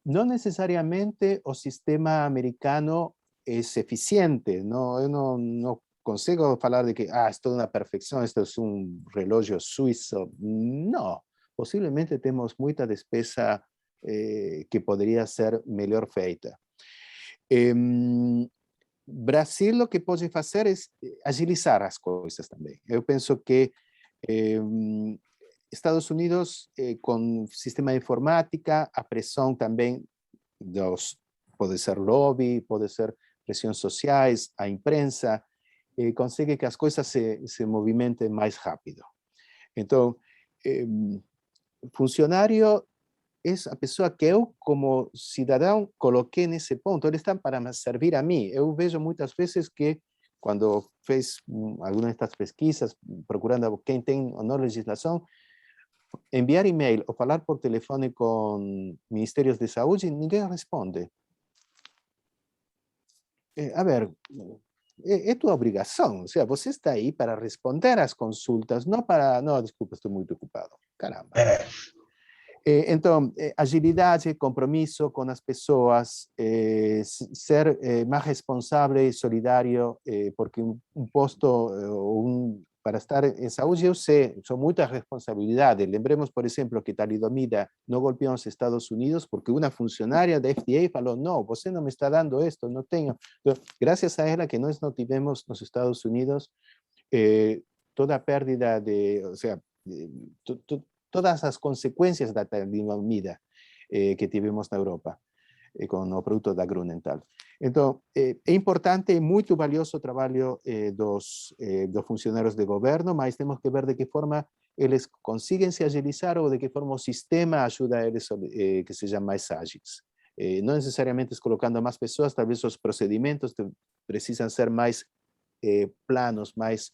Speaker 4: No necesariamente el sistema americano es eficiente, no consigo falar de que es toda una perfección, esto es un reloj suizo. No, posiblemente tenemos mucha despesa que podría ser mejor feita. Brasil lo que puede hacer es agilizar las cosas también. Yo pienso que Estados Unidos, con sistema de informática, a presión también, puede ser lobby, puede ser presión sociales, a imprensa, consigue que las cosas se movimenten más rápido. Entonces, funcionario es a pessoa que eu, como cidadão, coloquei nesse ponto. Eles estão para servir a mim. Eu vejo muitas vezes que, quando fez alguma destas pesquisas, procurando quem tem ou não legislação, enviar e-mail ou falar por telefone com ministérios de saúde, ninguém responde. A ver, é tua obrigação. Ou seja, você está aí para responder às consultas, não para... Não, desculpa, estou muito ocupado. Caramba. Então, agilidade, compromisso com as pessoas, ser mais responsável e solidário, porque um posto, para estar em saúde, eu sei, são muitas responsabilidades. Lembremos, por exemplo, que talidomida não golpeou os Estados Unidos porque uma funcionária da FDA falou, não, você não me está dando isto, não tenho. Então, graças a ela que nós não tivemos nos Estados Unidos toda a pérdida de, ou seja, todas as consequências da talidomida que tivemos na Europa com o produto da Grunenthal. Então, é importante e muito valioso o trabalho dos funcionários de governo, mas temos que ver de que forma eles conseguem se agilizar ou de que forma o sistema ajuda eles que sejam mais ágeis. Não necessariamente colocando mais pessoas, talvez os procedimentos precisam ser mais planos, mais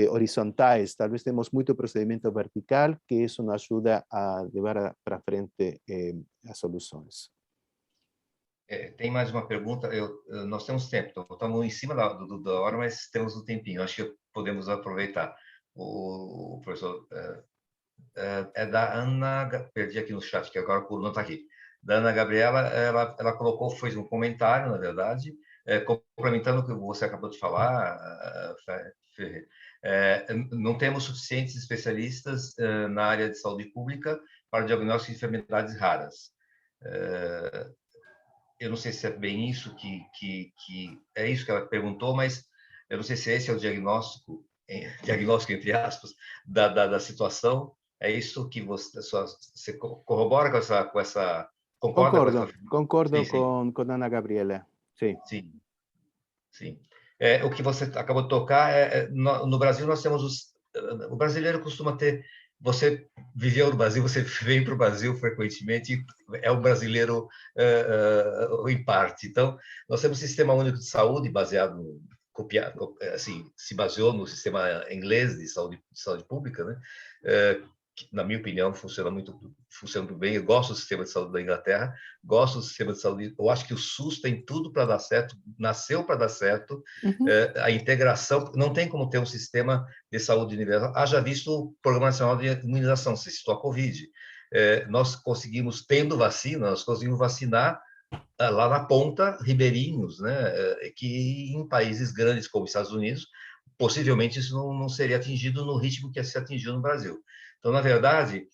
Speaker 4: horizontais, talvez temos muito procedimento vertical, que isso nos ajuda a levar para frente as soluções.
Speaker 2: Tem mais uma pergunta, nós temos tempo, então estamos em cima da hora, mas temos um tempinho, acho que podemos aproveitar. O professor, é da Ana, perdi aqui no chat, que agora não está aqui, da Ana Gabriela, ela colocou, fez um comentário, na verdade, complementando o que você acabou de falar, Ferrer. Não temos suficientes especialistas na área de saúde pública para o diagnóstico de enfermidades raras. Eu não sei se é bem isso que é isso que ela perguntou, mas eu não sei se esse é o diagnóstico entre aspas, da situação. É isso que você corrobora com essa concorda
Speaker 4: Concordo
Speaker 2: sim, sim.
Speaker 4: com a Ana Gabriela. Sim.
Speaker 2: Sim, sim. O que você acabou de tocar, no Brasil nós temos o brasileiro costuma ter, você viveu no Brasil, você vem para o Brasil frequentemente, é um brasileiro em parte. Então, nós temos um sistema único de saúde baseado, assim, se baseou no sistema inglês de saúde pública, né? Que, na minha opinião, funciona muito bem. Eu gosto do sistema de saúde da Inglaterra, gosto do sistema de saúde. Eu acho que o SUS tem tudo para dar certo, nasceu para dar certo.
Speaker 4: Uhum.
Speaker 2: A integração, não tem como ter um sistema de saúde universal. Haja visto o Programa Nacional de Imunização, você citou a Covid. Nós conseguimos, tendo vacina, nós conseguimos vacinar lá na ponta ribeirinhos, né? Que em países grandes como os Estados Unidos, possivelmente isso não seria atingido no ritmo que se atingiu no Brasil. Então, na verdade,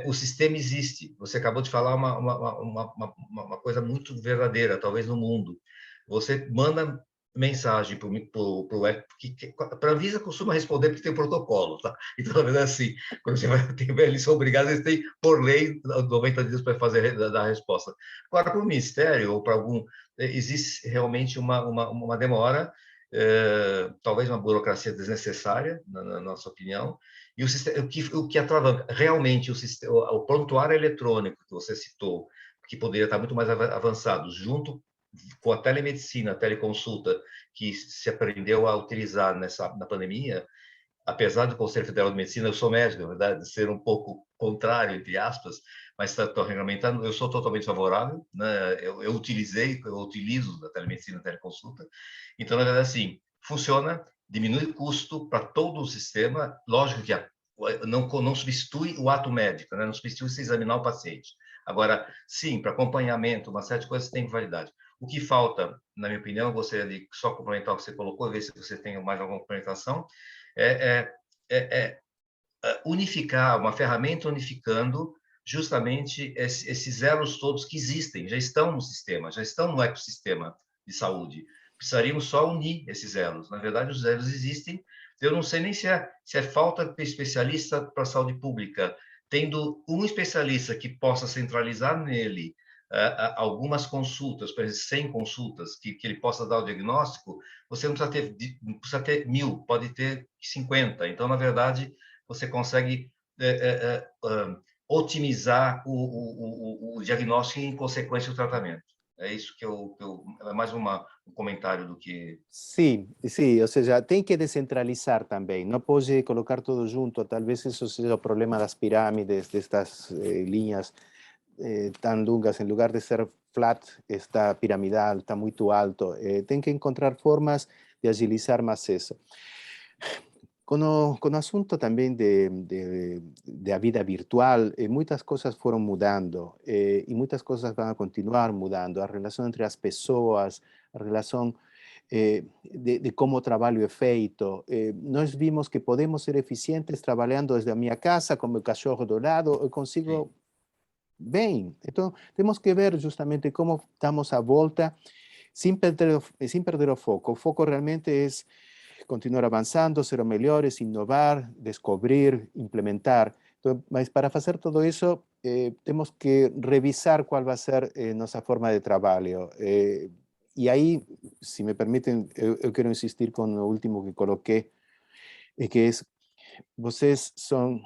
Speaker 2: o sistema existe. Você acabou de falar uma coisa muito verdadeira, talvez no mundo. Você manda mensagem para a Anvisa costuma responder porque tem protocolo, tá? Então, na verdade, assim, quando você vai ter eles são obrigados, eles têm, por lei, 90 dias para fazer dar a resposta. Agora, para o Ministério ou para algum... Existe realmente uma demora, talvez uma burocracia desnecessária, na nossa opinião, e o que atravanca realmente o prontuário eletrônico que você citou, que poderia estar muito mais avançado, junto com a telemedicina, a teleconsulta, que se aprendeu a utilizar na pandemia, apesar do Conselho Federal de Medicina, eu sou médico, na verdade, ser um pouco contrário, entre aspas, mas estou regulamentando, eu sou totalmente favorável, né? Eu utilizo a telemedicina, a teleconsulta, então, na verdade, assim, funciona, diminui custo para todo o sistema, lógico que não substitui o ato médico, né? Não substitui se examinar o paciente. Agora, sim, para acompanhamento, uma série de coisas tem validade. O que falta, na minha opinião, eu gostaria de só complementar o que você colocou, ver se você tem mais alguma complementação, unificar, uma ferramenta unificando justamente esses elos todos que existem, já estão no sistema, já estão no ecossistema de saúde. Precisaríamos só unir esses elos. Na verdade, os elos existem. Eu não sei nem se é falta de especialista para a saúde pública. Tendo um especialista que possa centralizar nele algumas consultas, por exemplo, 100 consultas, que ele possa dar o diagnóstico, você não precisa ter 1000, pode ter 50. Então, na verdade, você consegue otimizar o diagnóstico e, em consequência, o tratamento. É isso que é mais um comentário do que...
Speaker 4: Sim, ou seja, tem que descentralizar também, não pode colocar tudo junto, talvez isso seja o problema das pirâmides, destas linhas tão longas, em lugar de ser flat, está piramidal, está muito alto. Tem que encontrar formas agilizar más eso. Con o assunto também da vida virtual, muitas coisas foram mudando e muitas coisas vão continuar mudando. A relação entre as pessoas, a relação de como o trabalho é feito. Nós vimos que podemos ser eficientes trabalhando desde a minha casa, com meu cachorro do lado, eu consigo bem. Então, temos que ver justamente como estamos à volta, sem perder o foco. O foco realmente é continuar avançando, ser melhores, inovar, descobrir, implementar. Então, mas para fazer tudo isso, temos que revisar qual vai ser nossa forma de trabalho. E aí, se me permitem, eu quero insistir com o último que coloquei, que é, vocês são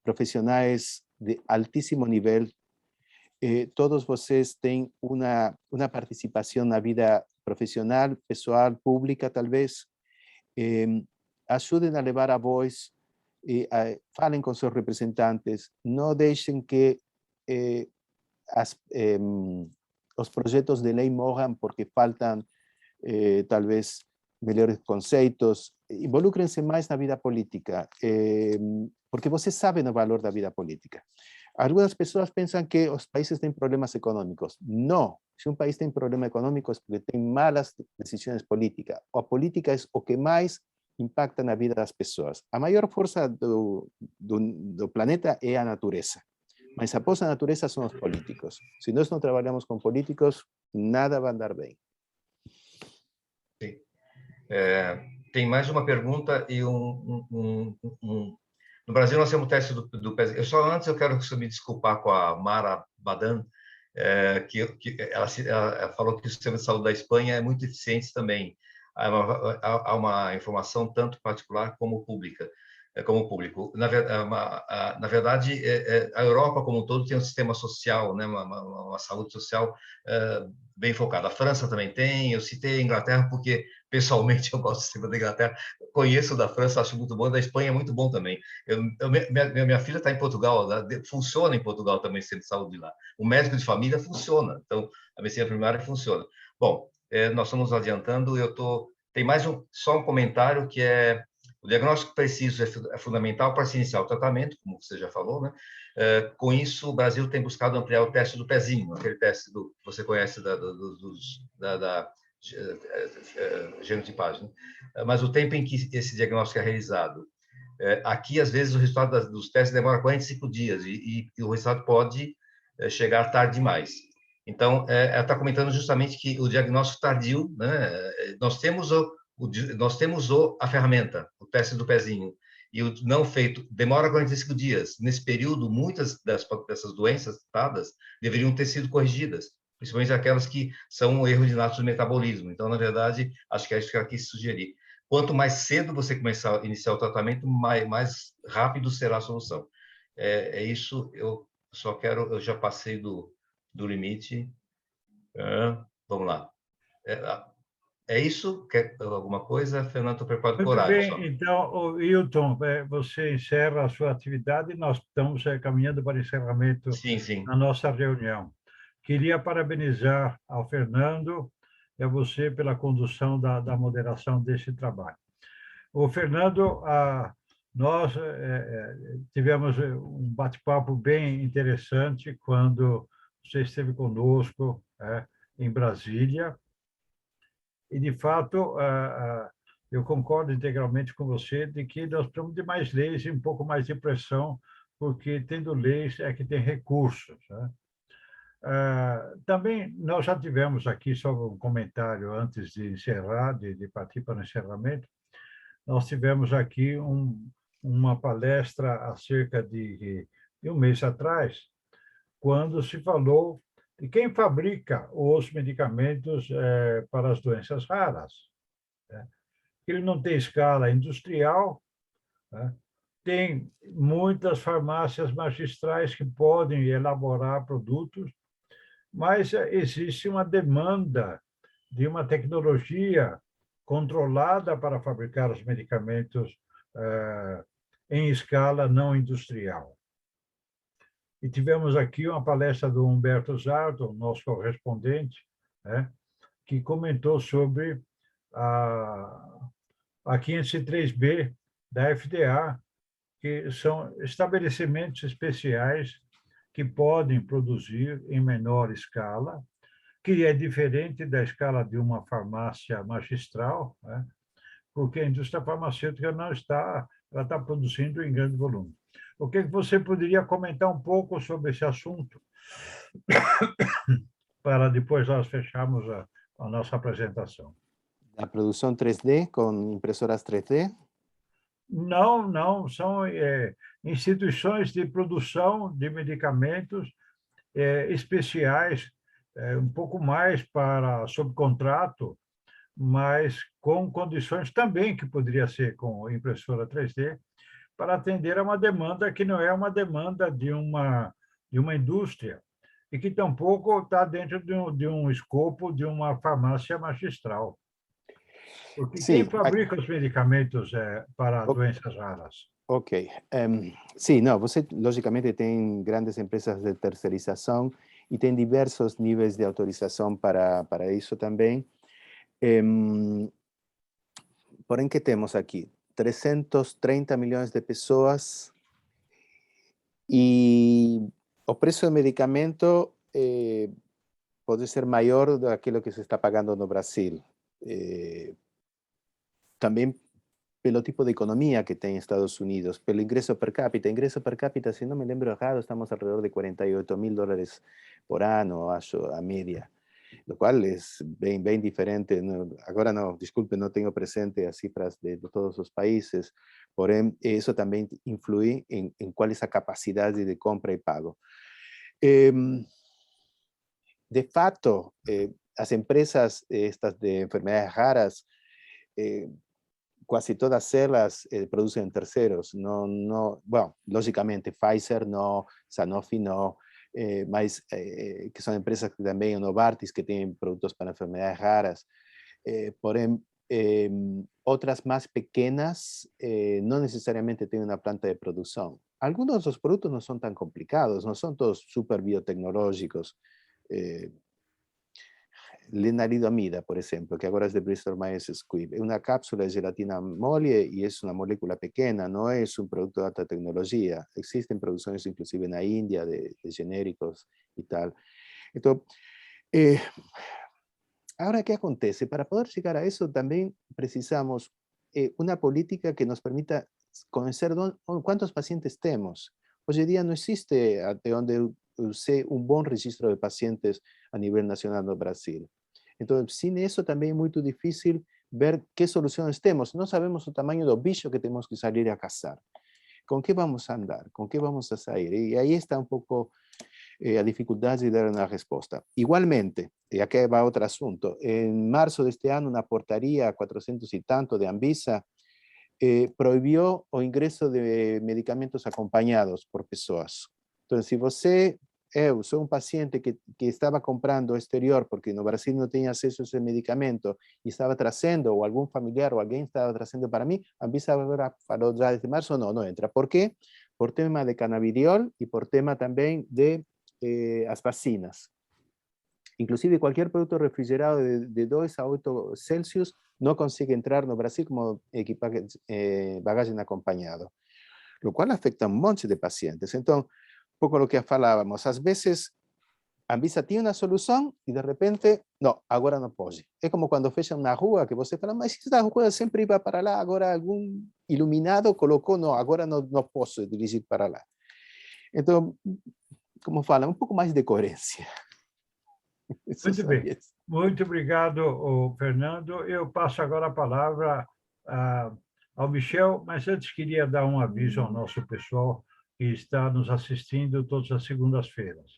Speaker 4: profissionais de altíssimo nível, todos vocês têm uma participação na vida profissional, pessoal, pública, talvez. Ajudem a levar a voz, falem com seus representantes, não deixem que os projetos de lei morram porque faltam, talvez, melhores conceitos. Involucrem-se mais na vida política, porque vocês sabem o valor da vida política. Algumas pessoas pensam que os países têm problemas econômicos. Não. Se um país tem problema econômico é porque tem malas decisões políticas. A política é o que mais impacta na vida das pessoas. A maior força do planeta é a natureza. Mas após a natureza são os políticos. Se nós não trabalhamos com políticos, nada vai andar bem.
Speaker 2: Sim. Tem mais uma pergunta e no Brasil, nós temos o teste do pezinho. Antes, eu quero me desculpar com a Mara Badan, que ela falou que o sistema de saúde da Espanha é muito eficiente também. Há uma informação tanto particular como pública, como público. Na verdade, a Europa como um todo tem um sistema social, né, uma saúde social bem focada. A França também tem. Eu citei a Inglaterra porque, pessoalmente, eu gosto do sistema da Inglaterra. Conheço da França, acho muito bom. Da Espanha é muito bom também. Minha filha está em Portugal, funciona em Portugal também o sistema de saúde lá. O médico de família funciona, então a medicina primária funciona. Bom, nós estamos adiantando. Tem mais só um comentário que é: o diagnóstico preciso é fundamental para se iniciar o tratamento, como você já falou, né? Com isso, o Brasil tem buscado ampliar o teste do pezinho, aquele teste que você conhece da genotipagem. Mas o tempo em que esse diagnóstico é realizado, aqui, às vezes, o resultado dos testes demora 45 dias e o resultado pode chegar tarde demais. Então, ela está comentando justamente que o diagnóstico tardio, né? Nós temos a ferramenta, o teste do pezinho, e o não feito demora 45 dias. Nesse período, muitas dessas doenças tratadas deveriam ter sido corrigidas, principalmente aquelas que são um erro de inato do metabolismo. Então, na verdade, acho que é isso que ela quis sugerir. Quanto mais cedo você começar a iniciar o tratamento, mais rápido será a solução. É isso. Eu já passei do limite. Vamos lá. É isso? Quer alguma coisa? Fernando, estou preparado por horário.
Speaker 3: Muito bem. Então, Hilton, você encerra a sua atividade e nós estamos caminhando para o encerramento da nossa reunião. Queria parabenizar ao Fernando e a você pela condução da moderação desse trabalho. O Fernando, nós tivemos um bate-papo bem interessante quando você esteve conosco em Brasília. E, de fato, eu concordo integralmente com você de que nós precisamos de mais leis e um pouco mais de pressão, porque tendo leis é que tem recursos, né? Também nós já tivemos aqui, só um comentário antes de encerrar, de partir para o encerramento, nós tivemos aqui uma palestra há cerca de um mês atrás, quando se falou de quem fabrica os medicamentos para as doenças raras. Ele não tem escala industrial, tem muitas farmácias magistrais que podem elaborar produtos, mas existe uma demanda de uma tecnologia controlada para fabricar os medicamentos em escala não industrial. E tivemos aqui uma palestra do Humberto Zardo, nosso correspondente, que comentou sobre a 503B da FDA, que são estabelecimentos especiais que podem produzir em menor escala, que é diferente da escala de uma farmácia magistral, né? Porque a indústria farmacêutica não está, ela está produzindo em grande volume. O que você poderia comentar um pouco sobre esse assunto, para depois nós fecharmos a nossa apresentação?
Speaker 4: La producción 3D con impresoras 3D.
Speaker 3: Não, não, são instituições de produção de medicamentos especiais, um pouco mais para subcontrato, mas com condições também que poderia ser com impressora 3D, para atender a uma demanda que não é uma demanda de uma indústria e que tampouco está dentro de um escopo de uma farmácia magistral. Porque
Speaker 4: Sí,
Speaker 3: quem fabrica os medicamentos para doenças raras?
Speaker 4: ok. Sí, no, você lógicamente tem grandes empresas de terceirização e tem diversos níveis de autorização para isso também. Porém, que temos aqui? 330 milhões de pessoas e o preço do medicamento pode ser maior do que se está pagando no Brasil. Também pelo tipo de economia que tem Estados Unidos, pelo ingresso per cápita. Ingresso per cápita, se não me lembro errado, estamos alrededor de $48,000 por ano, acho, a média. Lo cual es bem diferente. Agora não, desculpe, não tenho presente as cifras de todos os países, porém, isso também influi em qual é a capacidade de compra e pago. De fato, as empresas estas de enfermedades raras, quase todas elas producen terceros. Bueno, lógicamente Pfizer no, Sanofi no, mas que son empresas que también, Novartis, que tienen productos para enfermedades raras. Porém, otras más pequeñas no necesariamente tienen una planta de producción. Algunos de los productos no son tan complicados, no son todos súper biotecnológicos. Lenalidomida, por ejemplo, que ahora es de Bristol Myers Squibb. Es una cápsula de gelatina mole y es una molécula pequeña, no es un producto de alta tecnología. Existen producciones inclusive en la India de genéricos y tal. Entonces, ahora, ¿qué acontece? Para poder llegar a eso también precisamos una política que nos permita conocer cuántos pacientes tenemos. Hoy en día no existe ante donde un buen registro de pacientes a nivel nacional no Brasil. Entonces, sin eso también es muy difícil ver qué soluciones tenemos. No sabemos el tamaño del bicho que tenemos que salir a cazar. ¿Con qué vamos a andar? ¿Con qué vamos a salir? Y ahí está un poco la dificultad de dar una respuesta. Igualmente, y aquí va otro asunto, en marzo de este año una portaría 400 y tanto de Anvisa prohibió el ingreso de medicamentos acompañados por personas. Entonces, si você, eu sou um paciente que estava comprando exterior porque no Brasil não tinha acesso a esse medicamento e estava trazendo, ou algum familiar ou alguém estava trazendo para mim, a Anvisa agora falou já desde março, não entra. Por quê? Por tema de canabidiol e por tema também de as vacinas. Inclusive, qualquer produto refrigerado de 2 a 8 Celsius não consegue entrar no Brasil como bagagem acompanhado, lo cual afecta a um monte de pacientes. Então, un poco lo que falábamos, às vezes a Anvisa tiene una solución y de repente, no, ahora no puede. Es como cuando fechan una rua que você fala, mas esta rua siempre iba para lá, agora algún iluminado colocó, no, agora no puedo dirigir para lá. Entonces, como fala, un poco más de coherencia.
Speaker 3: Muito bem. Muito obrigado, Fernando. Eu passo agora a palavra ao Michel, mas antes queria dar um aviso ao nosso pessoal que está nos assistindo todas as segundas-feiras.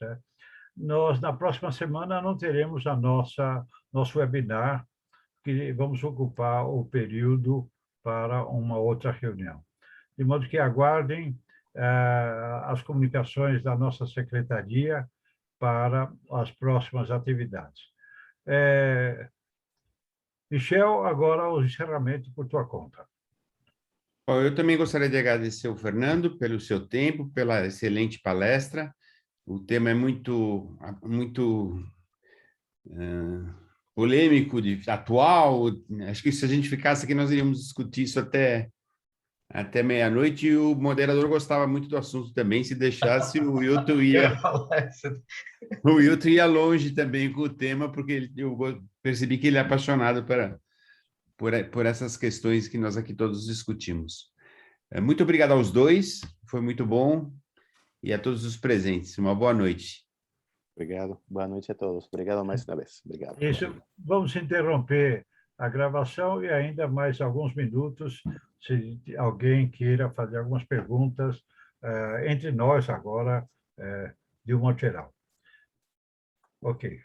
Speaker 3: Nós, na próxima semana, não teremos nosso webinar, que vamos ocupar o período para uma outra reunião. De modo que aguardem as comunicações da nossa secretaria para as próximas atividades. Michel, agora o encerramento por tua conta.
Speaker 1: Bom, eu também gostaria de agradecer ao Fernando pelo seu tempo, pela excelente palestra. O tema é muito polêmico, atual. Acho que se a gente ficasse aqui, nós iríamos discutir isso até meia-noite, e o moderador gostava muito do assunto também. Se deixasse, o Wilton ia longe também com o tema, porque eu percebi que ele é apaixonado por essas questões que nós aqui todos discutimos. Muito obrigado aos dois, foi muito bom, e a todos os presentes. Uma boa noite.
Speaker 4: Obrigado. Boa noite a todos. Obrigado mais uma vez. Obrigado.
Speaker 3: Isso, vamos interromper a gravação e ainda mais alguns minutos, se alguém queira fazer algumas perguntas entre nós agora, de um modo geral. Ok.